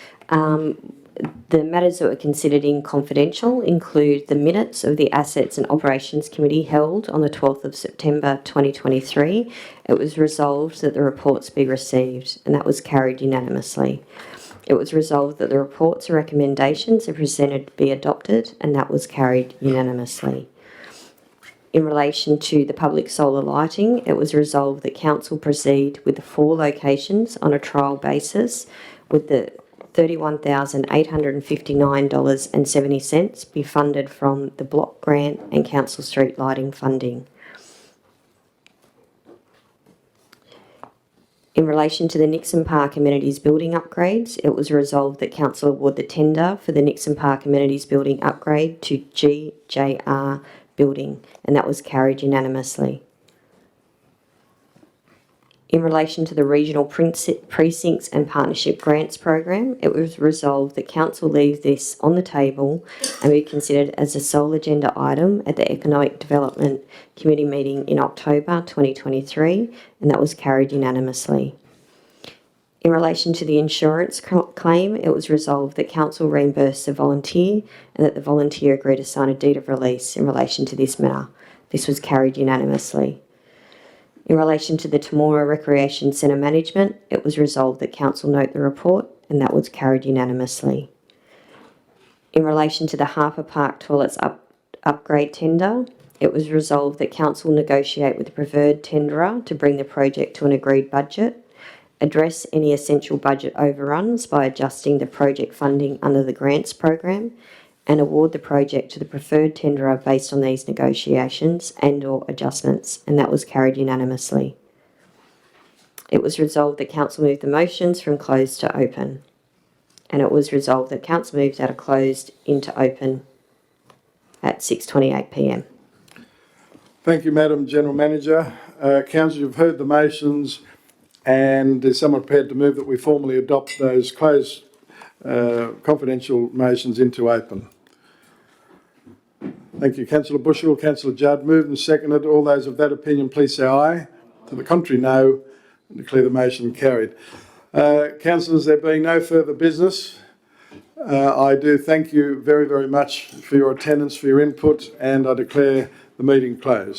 The matters that were considered in confidential include the minutes of the Assets and Operations Committee held on the 12th of September 2023. It was resolved that the reports be received, and that was carried unanimously. It was resolved that the reports and recommendations are presented be adopted, and that was carried unanimously. In relation to the public solar lighting, it was resolved that Council proceed with the 4 locations on a trial basis, with the $31,859.70 be funded from the block grant and Council Street lighting funding. In relation to the Nixon Park Amenities building upgrades, it was resolved that Council award the tender for the Nixon Park Amenities building upgrade to GJR Building, and that was carried unanimously. In relation to the Regional Precincts and Partnership Grants Program, it was resolved that Council leave this on the table and be considered as a sole agenda item at the Economic Development Committee meeting in October 2023, and that was carried unanimously. In relation to the insurance claim, it was resolved that Council reimburse the volunteer and that the volunteer agreed to sign a deed of release in relation to this matter. This was carried unanimously. In relation to the Temora Recreation Centre management, it was resolved that Council note the report, and that was carried unanimously. In relation to the Harper Park Toilets upgrade tender, it was resolved that Council negotiate with the preferred tenderer to bring the project to an agreed budget, address any essential budget overruns by adjusting the project funding under the grants program, and award the project to the preferred tenderer based on these negotiations and/or adjustments, and that was carried unanimously. It was resolved that Council moved the motions from closed to open, and it was resolved that Council moved out of closed into open at 6:28 p.m. Thank you, Madam General Manager. Council, you've heard the motions, and is someone prepared to move that we formally adopt those closed confidential motions into open? Thank you. Councillor Bushell, Councillor Judd, moved and seconded. All those of that opinion, please say aye. To the contrary, no. And declare the motion carried. Councillors, there being no further business, I do thank you very, very much for your attendance, for your input, and I declare the meeting closed.